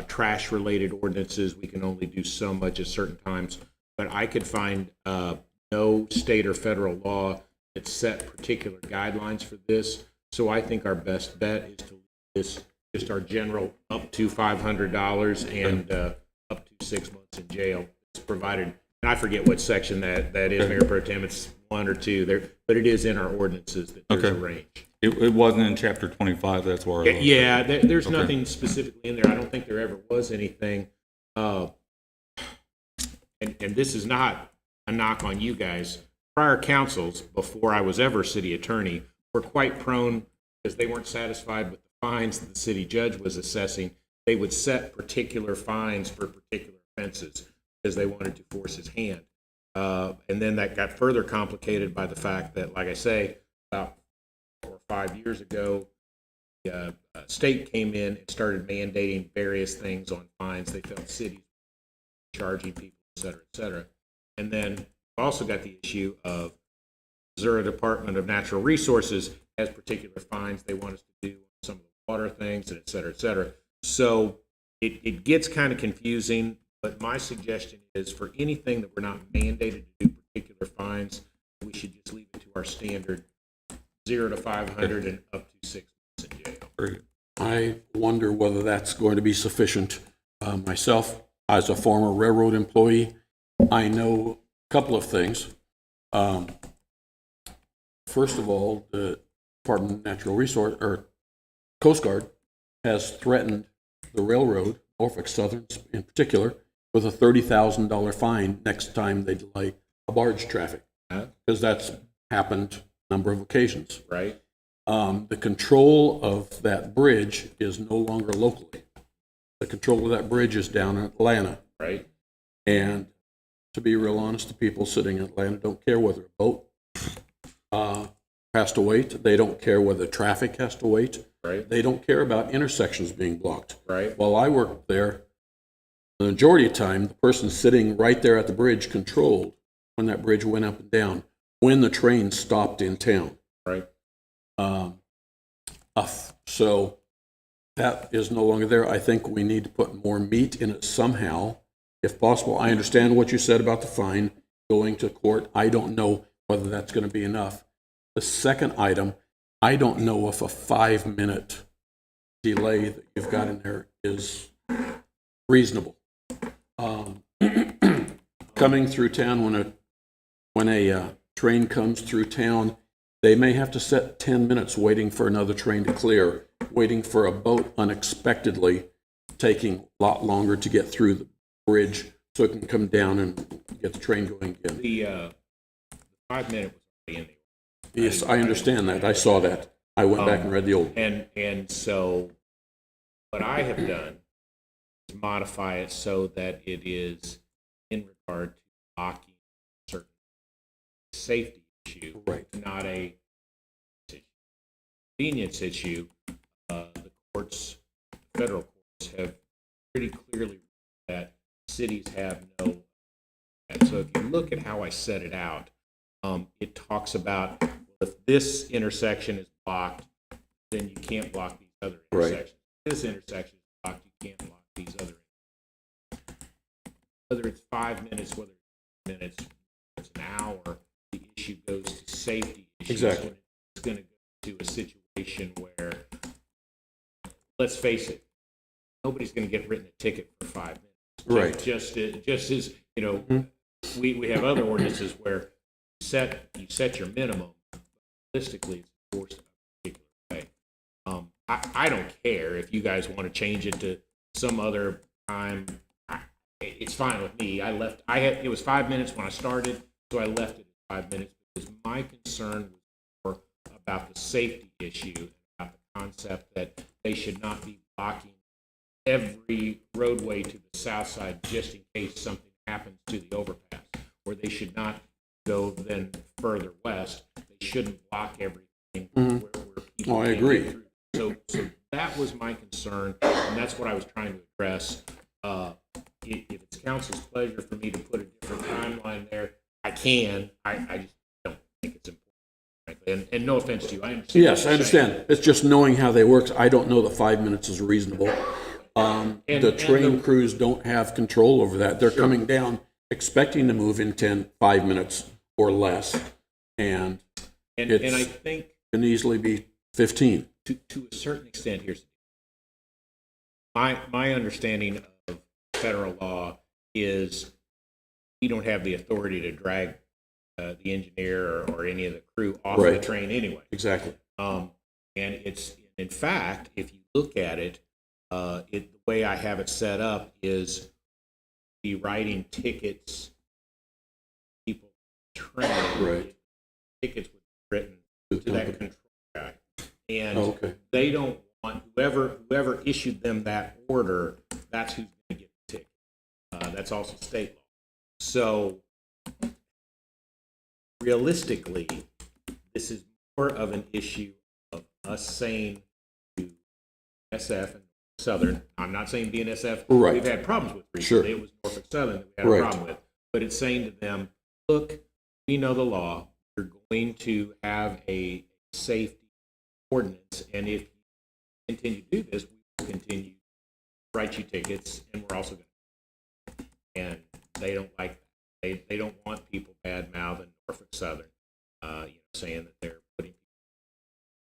Trash-related ordinances, we can only do so much at certain times. But I could find no state or federal law that set particular guidelines for this. So I think our best bet is to leave this just our general up to $500 and up to 6 months in jail. It's provided, and I forget what section that is, Mayor Pro Tem. It's 1 or 2 there, but it is in our ordinances that there's a range. it wasn't in chapter 25. That's where I looked. Yeah, there's nothing specifically in there. I don't think there ever was anything. And this is not a knock on you guys. Prior councils, before I was ever city attorney, were quite prone, because they weren't satisfied with the fines that the city judge was assessing. They would set particular fines for particular offenses because they wanted to force his hand. And then that got further complicated by the fact that, like I say, about 4 or 5 years ago, the state came in and started mandating various things on fines. They felt cities charging people, et cetera. And then we've also got the issue of Missouri Department of Natural Resources has particular fines they want us to do on some of the water things, and et cetera. So it gets kind of confusing, but my suggestion is for anything that we're not mandated to do particular fines, we should just leave it to our standard 0 to 500 and up to 6 months in jail. I wonder whether that's going to be sufficient. Myself, as a former railroad employee, I know a couple of things. First of all, the Department of Natural Resource, or Coast Guard, has threatened the railroad, Norfolk Southern in particular, with a $30,000 fine next time they delay a barge traffic, because that's happened a number of occasions. Right. The control of that bridge is no longer locally. The control of that bridge is down in Atlanta. Right. And to be real honest, the people sitting in Atlanta don't care whether a boat has to wait. They don't care whether traffic has to wait. Right. They don't care about intersections being blocked. Right. While I worked there, the majority of the time, the person sitting right there at the bridge controlled when that bridge went up and down, when the train stopped in town. Right. So that is no longer there. I think we need to put more meat in it somehow, if possible. I understand what you said about the fine going to court. I don't know whether that's going to be enough. The second item, I don't know if a 5-minute delay that you've got in there is reasonable. Coming through town, when a train comes through town, they may have to set 10 minutes waiting for another train to clear, waiting for a boat unexpectedly, taking a lot longer to get through bridge so it can come down and get the train going again. The 5 minute was already in there. Yes, I understand that. I saw that. I went back and read the old. And so what I have done is modify it so that it is in regard to blocking a certain safety issue, Right. not a convenience issue. The courts, federal courts, have pretty clearly that cities have no. And so if you look at how I set it out, it talks about if this intersection is blocked, then you can't block these other Right. intersections. This intersection is blocked, you can't block these other. Whether it's 5 minutes, whether it's minutes, it's an hour, the issue goes to safety issues. Exactly. And it's going to go to a situation where, let's face it, nobody's going to get written a ticket for 5 minutes. Right. Just as, we have other ordinances where you set your minimum, but realistically it's enforced in a particular way. I don't care if you guys want to change it to some other time. It's fine with me. It was 5 minutes when I started, so I left it at 5 minutes because my concern was more about the safety issue, about the concept that they should not be blocking every roadway to the south side just in case something happens to the overpass, or they should not go then further west. They shouldn't block everything where people I can't agree. get through. So that was my concern, and that's what I was trying to address. If it's council's pleasure for me to put a different timeline there, I can. I just don't think it's important, frankly. And no offense to you, I understand. Yes, I understand. It's just knowing how they work. I don't know that 5 minutes is reasonable. The train crews don't have control over that. They're coming down expecting to move in 5 minutes or less, and And I think can easily be 15. to a certain extent, here's my understanding of federal law is you don't have the authority to drag the engineer or any of the crew off Right. the train anyway. Exactly. And it's, in fact, if you look at it, the way I have it set up is be writing tickets, people train. Right. Tickets would be written to that control guy. And Okay. they don't want, whoever issued them that order, that's who's going to get the ticket. That's also state law. So realistically, this is more of an issue of us saying to SF and Southern, I'm not saying BNSF, Right. we've had problems with recently. Sure. It was Norfolk Southern that we had Right. a problem with. But it's saying to them, look, we know the law. You're going to have a safety ordinance, and if you continue to do this, we will continue to write you tickets, and we're also going to. And they don't like that. They don't want people bad mouthing Norfolk Southern, saying that they're putting people,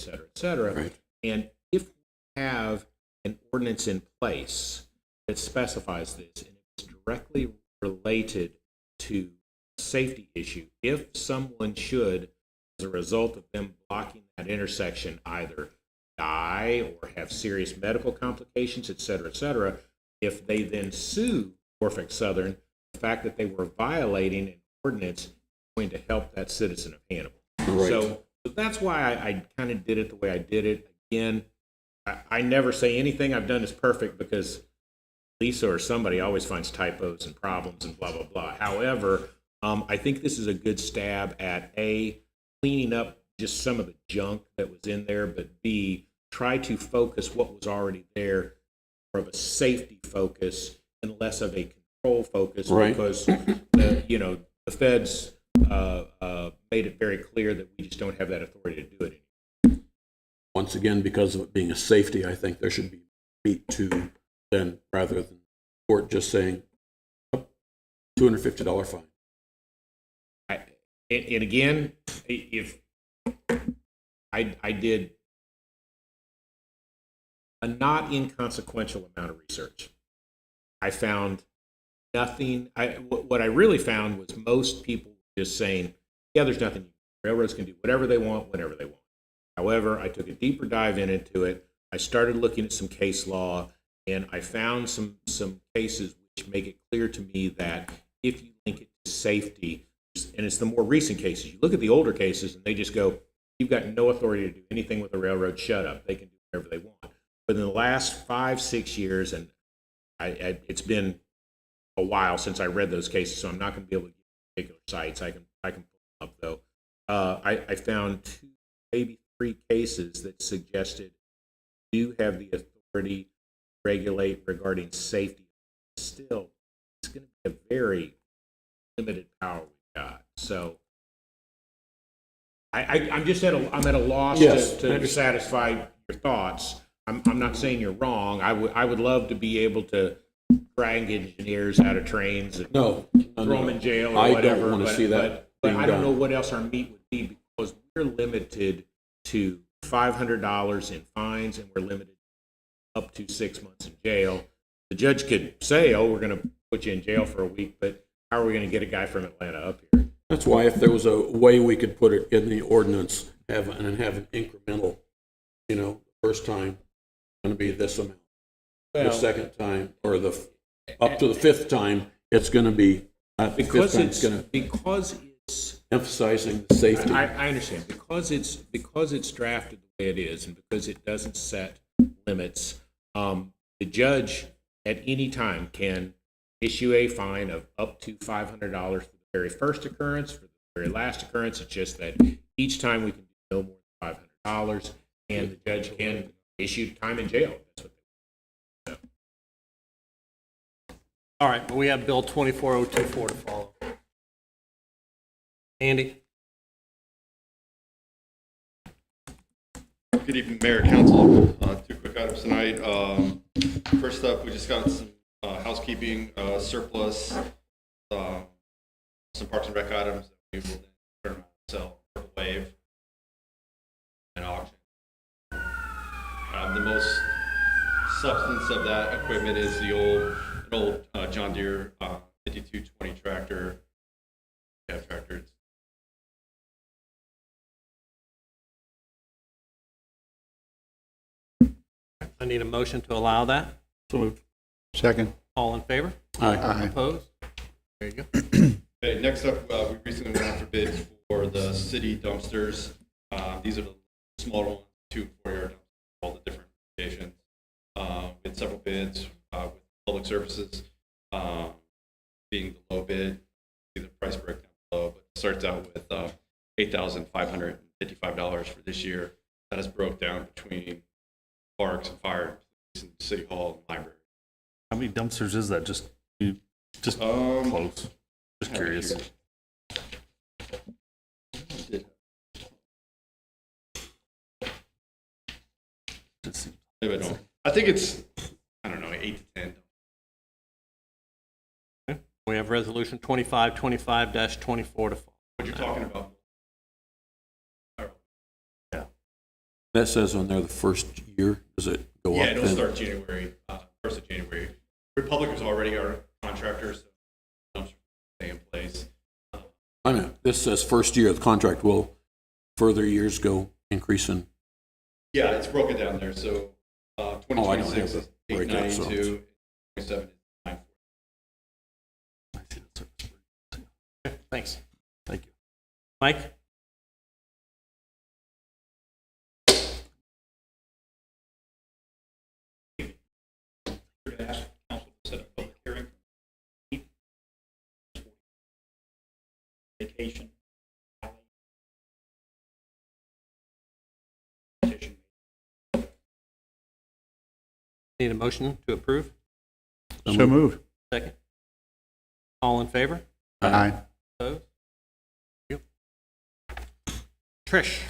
et cetera, et cetera. Right. And if we have an ordinance in place that specifies this, and it's directly related to a safety issue, if someone should, as a result of them blocking that intersection, either die or have serious medical complications, et cetera, if they then sue Norfolk Southern, the fact that they were violating an ordinance is going to help that citizen of Hannibal. Right. So that's why I kind of did it the way I did it. Again, I never say anything I've done is perfect because Lisa or somebody always finds typos and problems and blah, blah, blah. However, I think this is a good stab at A, cleaning up just some of the junk that was in there, but B, try to focus what was already there, more of a safety focus and less of a control focus. Right. Because, the feds made it very clear that we just don't have that authority to do it anymore. Once again, because of it being a safety, I think there should be meat to then, rather than court just saying $250 fine. And again, if I did a not inconsequential amount of research, I found nothing. What I really found was most people just saying, yeah, there's nothing. Railroads can do whatever they want, whenever they want. However, I took a deeper dive into it. I started looking at some case law, and I found some cases which make it clear to me that if you link it to safety, and it's the more recent cases, you look at the older cases and they just go, you've got no authority to do anything with the railroad, shut up. They can do whatever they want. But in the last 5-6 years, and it's been a while since I read those cases, so I'm not going to be able to give particular sites. I can pull them up though. I found 2, maybe 3 cases that suggested you have the authority to regulate regarding safety. Still, it's going to be a very limited power we've got. So I'm just at a loss to satisfy your thoughts. I'm not saying you're wrong. I would love to be able to drag engineers out of trains and throw them in jail or whatever. I don't want to see that. But I don't know what else our meat would be, because we're limited to $500 in fines, and we're limited up to 6 months in jail. The judge could say, "Oh, we're going to put you in jail for a week," but how are we going to get a guy from Atlanta up here? That's why if there was a way we could put it in the ordinance, have an incremental, the first time going to be this amount. The second time, or up to the 5th time, it's going to be because it's emphasizing the safety. I understand, because it's drafted the way it is, and because it doesn't set limits. The judge at any time can issue a fine of up to $500 for the very first occurrence, for the very last occurrence. It's just that each time we can do no more than $500, and the judge can issue time in jail. That's what they do. All right, but we have Bill 24024 to follow. Andy? Good evening, Mayor, Council. 2 quick items tonight. First up, we just got some housekeeping surplus, some Parks and Rec items that we will then turn around and sell for a wave and auction. The most substance of that equipment is an old John Deere 5220 tractor. Tractor. I need a motion to allow that. So moved. Second. All in favor? Aye. Opposed? There you go. Okay, next up, we recently went out for bids for the city dumpsters. These are the smaller ones, 2 and 4 yard dumpsters, all the different locations. We had several bids with public services being the low bid. See the price breakdown below, but it starts out with $8,555 for this year. That is broke down between parks and fire, police, and city hall and library. How many dumpsters is that? Just close. Just curious. Maybe I don't. I think it's, 8 to 10. Okay. We have resolution 2525-24 to follow. What you're talking about? That says on there the first year. Does it go up? Yeah, it'll then? start January, 1st of January. Republic is already our contractor, so dumpsters stay in place. I mean, this says first year of the contract. Will further years go increasing? Yeah, it's broken down there. So 2026 is the breakdown, so- 892, 27 is 940. Okay, thanks. Thank you. Mike? We're going to ask council to set a public hearing. Vacation. Need a motion to approve? So moved. Second. All in favor? Aye. Opposed? Thank you. Trish,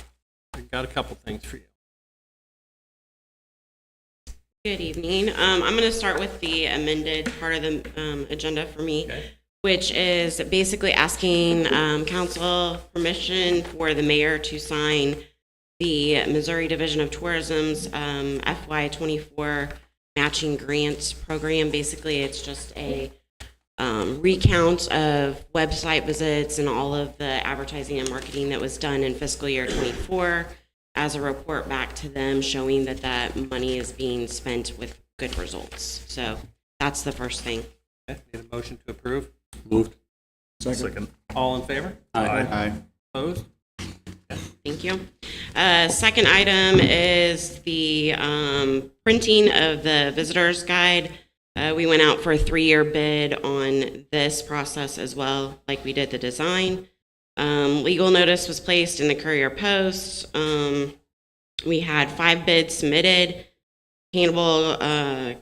I got a couple things for you. Good evening. I'm going to start with the amended part of the agenda for me, which is basically asking council permission for the mayor to sign the Missouri Division of Tourism's FY24 matching grants program. Basically, it's just a recount of website visits and all of the advertising and marketing that was done in fiscal year 24 as a report back to them showing that that money is being spent with good results. So that's the first thing. Okay, need a motion to approve? Moved. Second. All in favor? Aye. Opposed? Thank you. Second item is the printing of the visitor's guide. We went out for a 3-year bid on this process as well, like we did the design. Legal notice was placed in the Courier Post. We had 5 bids submitted. Hannibal,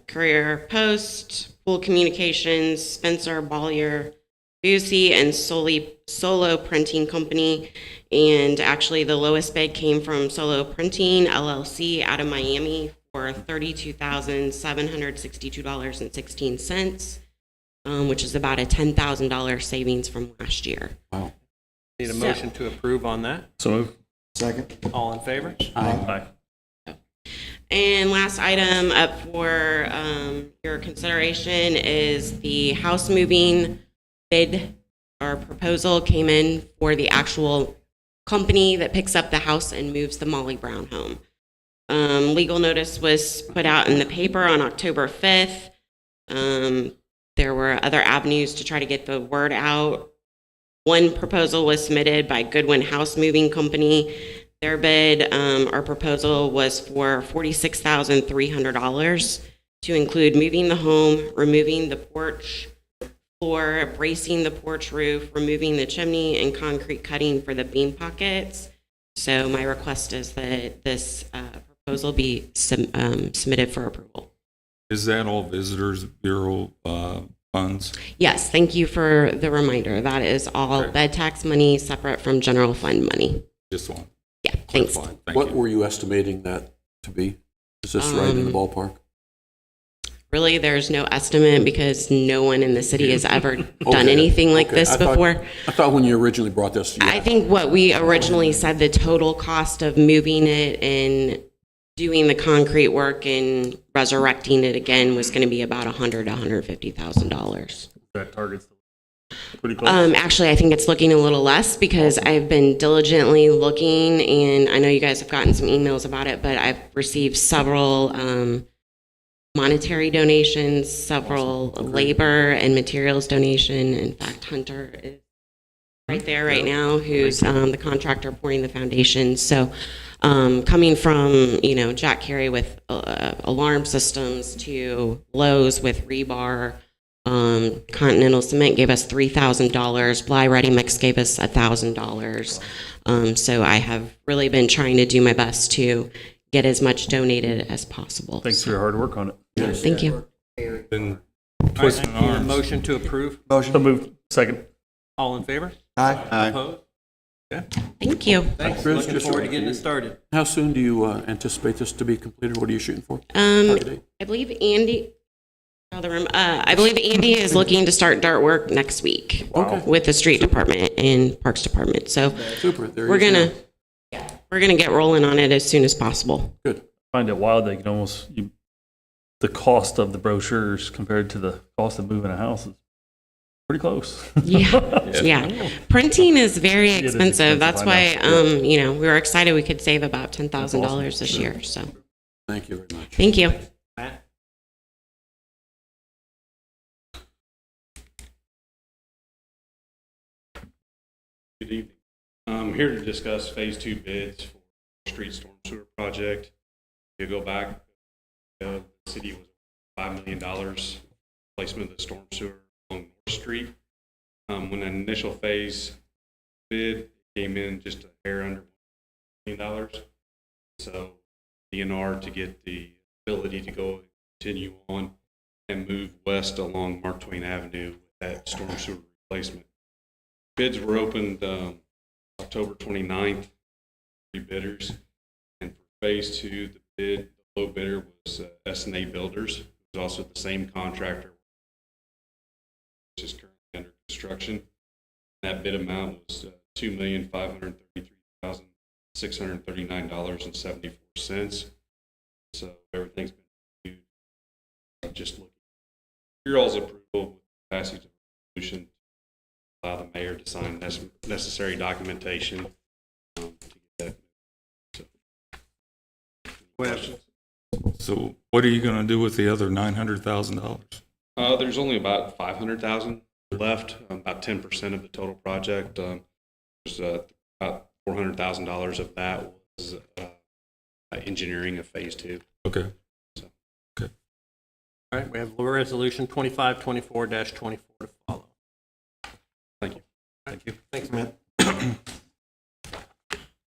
Courier Post, Pool Communications, Spencer, Bollier, Busey, and Solo Printing Company. And actually, the lowest bid came from Solo Printing LLC out of Miami for $32,762.16, which is about a $10,000 savings from last year. Wow. Need a motion to approve on that? So moved. Second. All in favor? Aye. And last item up for your consideration is the house moving bid or proposal came in for the actual company that picks up the house and moves the Molly Brown home. Legal notice was put out in the paper on October 5th. There were other avenues to try to get the word out. One proposal was submitted by Goodwin House Moving Company. Their bid, our proposal was for $46,300 to include moving the home, removing the porch floor, bracing the porch roof, removing the chimney, and concrete cutting for the beam pockets. So my request is that this proposal be submitted for approval. Is that all Visitors Bureau funds? Yes, thank you for the reminder. That is all Okay. bed tax money separate from general fund money. Just one. Yeah, thanks. Fine. Thank What you. were you estimating that to be? Is this right in the ballpark? Really, there's no estimate because no one in the city has ever done Okay. anything like Okay. this before. I thought when you originally brought this, I think what we originally said, the total cost of moving it and doing the concrete work and resurrecting it again was going to be about $100,000 to $150,000. That target's pretty close. Actually, I think it's looking a little less because I've been diligently looking, and I know you guys have gotten some emails about it, but I've received several monetary donations, several labor and materials donation. In fact, Hunter is right there right now, who's the contractor pouring the foundation. So coming from, Jack Carey with alarm systems to Lowe's with rebar, Continental Cement gave us $3,000. Bly Ready Mix gave us $1,000. So I have really been trying to do my best to get as much donated as possible. Thanks for your hard work on it. Thank you. Been All right, twisting need a arms. motion to approve? Motion. So moved. Second. All in favor? Aye. Aye. Opposed? Thank you. Thanks. Chris, Looking just forward to like getting you. it started. how soon do you anticipate this to be completed? What are you shooting for? Target date? I believe Andy, I believe Andy is looking to start dirt work next week Okay. with the street department and parks department. So Super. There we're you go. gonna get rolling on it as soon as possible. Good. Find it wild that you can almost, the cost of the brochures compared to the cost of moving a house is pretty close. Yeah. Printing is very It is expensive. That's why, expensive, we were excited we could save about $10,000 this year. So Thank you very much. thank you. Matt? Good evening. I'm here to discuss Phase 2 bids for the street storm sewer project. If you go back, the city was $5 million placement of the storm sewer on North Street. When the initial phase bid came in just a hair under $1 million. So DNR to get the ability to go continue on and move west along Mark Twain Avenue with that storm sewer replacement. Bids were opened October 29th, 3 bidders. And for Phase 2, the low bidder was S&A Builders. It was also the same contractor, which is currently under construction. That bid amount was $2,533,639.74. So everything's been reviewed. Just looking for your all's approval with passage of resolution. Allow the mayor to sign necessary documentation to get that. So, questions? So what are you going to do with the other $900,000? There's only about 500,000 left, about 10% of the total project. There's about $400,000 of that was engineering of phase 2. Okay. All right, we have resolution 2524-24 to follow. Thank you. Thank you. Thanks, Matt.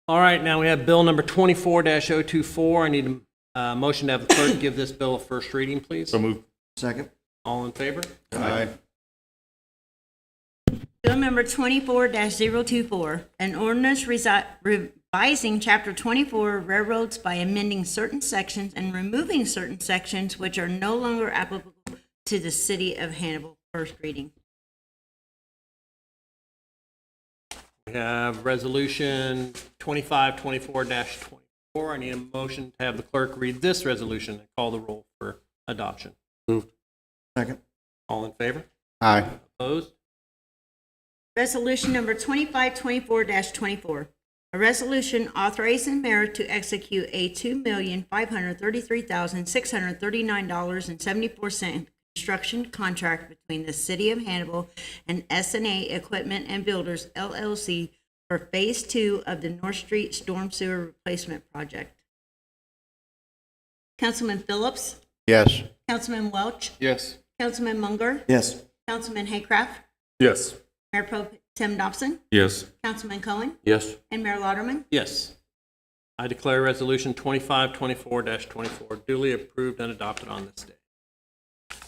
All right, now we have bill number 24-024. I need a motion to have the clerk give this bill a first reading, please. So moved. Second. All in favor? Aye. Bill number 24-024, an ordinance revising Chapter 24 Railroads by amending certain sections and removing certain sections which are no longer applicable to the city of Hannibal. First reading. We have resolution 2524-24. I need a motion to have the clerk read this resolution and call the roll for adoption. Second. All in favor? Aye. Opposed? Resolution number 2524-24, a resolution authorizing the mayor to execute a $2,533,639.74 construction contract between the City of Hannibal and S&A Equipment and Builders, LLC, for Phase 2 of the North Street Storm Sewer Replacement Project. Councilman Phillips? Yes. Councilman Welch? Yes. Councilman Munger? Yes. Councilman Haycraft? Yes. Mayor Pro Tem Dobson? Yes. Councilman Cohen? Yes. And Mayor Lauderman? Yes. I declare resolution 2524-24 duly approved and adopted on this day.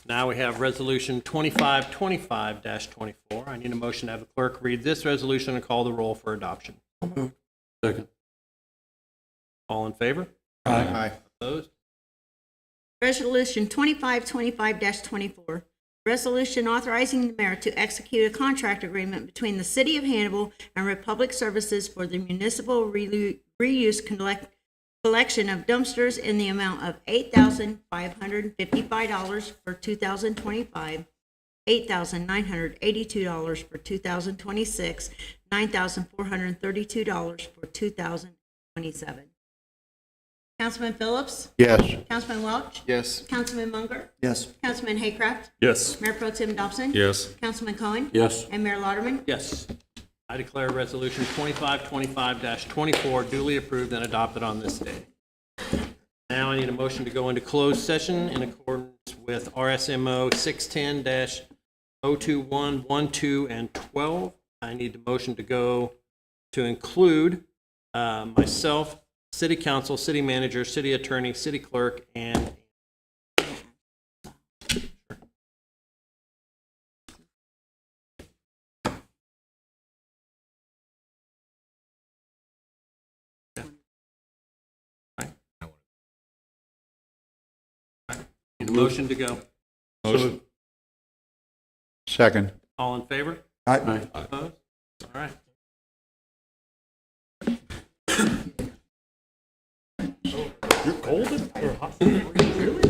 Now we have resolution 2525-24. I need a motion to have the clerk read this resolution and call the roll for adoption. Second. All in favor? Aye. Opposed? Resolution 2525-24. Resolution authorizing the mayor to execute a contract agreement between the City of Hannibal and Republic Services for the municipal reuse collection of dumpsters in the amount of $8,555 for 2025, $8,982 for 2026, $9,432 for 2027. Councilman Phillips? Yes. Councilman Welch? Yes. Councilman Munger? Yes. Councilman Haycraft? Yes. Mayor Pro Tem Dobson? Yes. Councilman Cohen? Yes. And Mayor Lauderman? Yes. I declare resolution 2525-24 duly approved and adopted on this day. Now I need a motion to go into closed session in accordance with RSMO 610-021, 1, 2, and 12. I need the motion to go to include myself, city council, city manager, city attorney, city clerk, and need a motion to go. Motion. Second. All in favor? Aye. Opposed? All right. You're golden or hot? Really?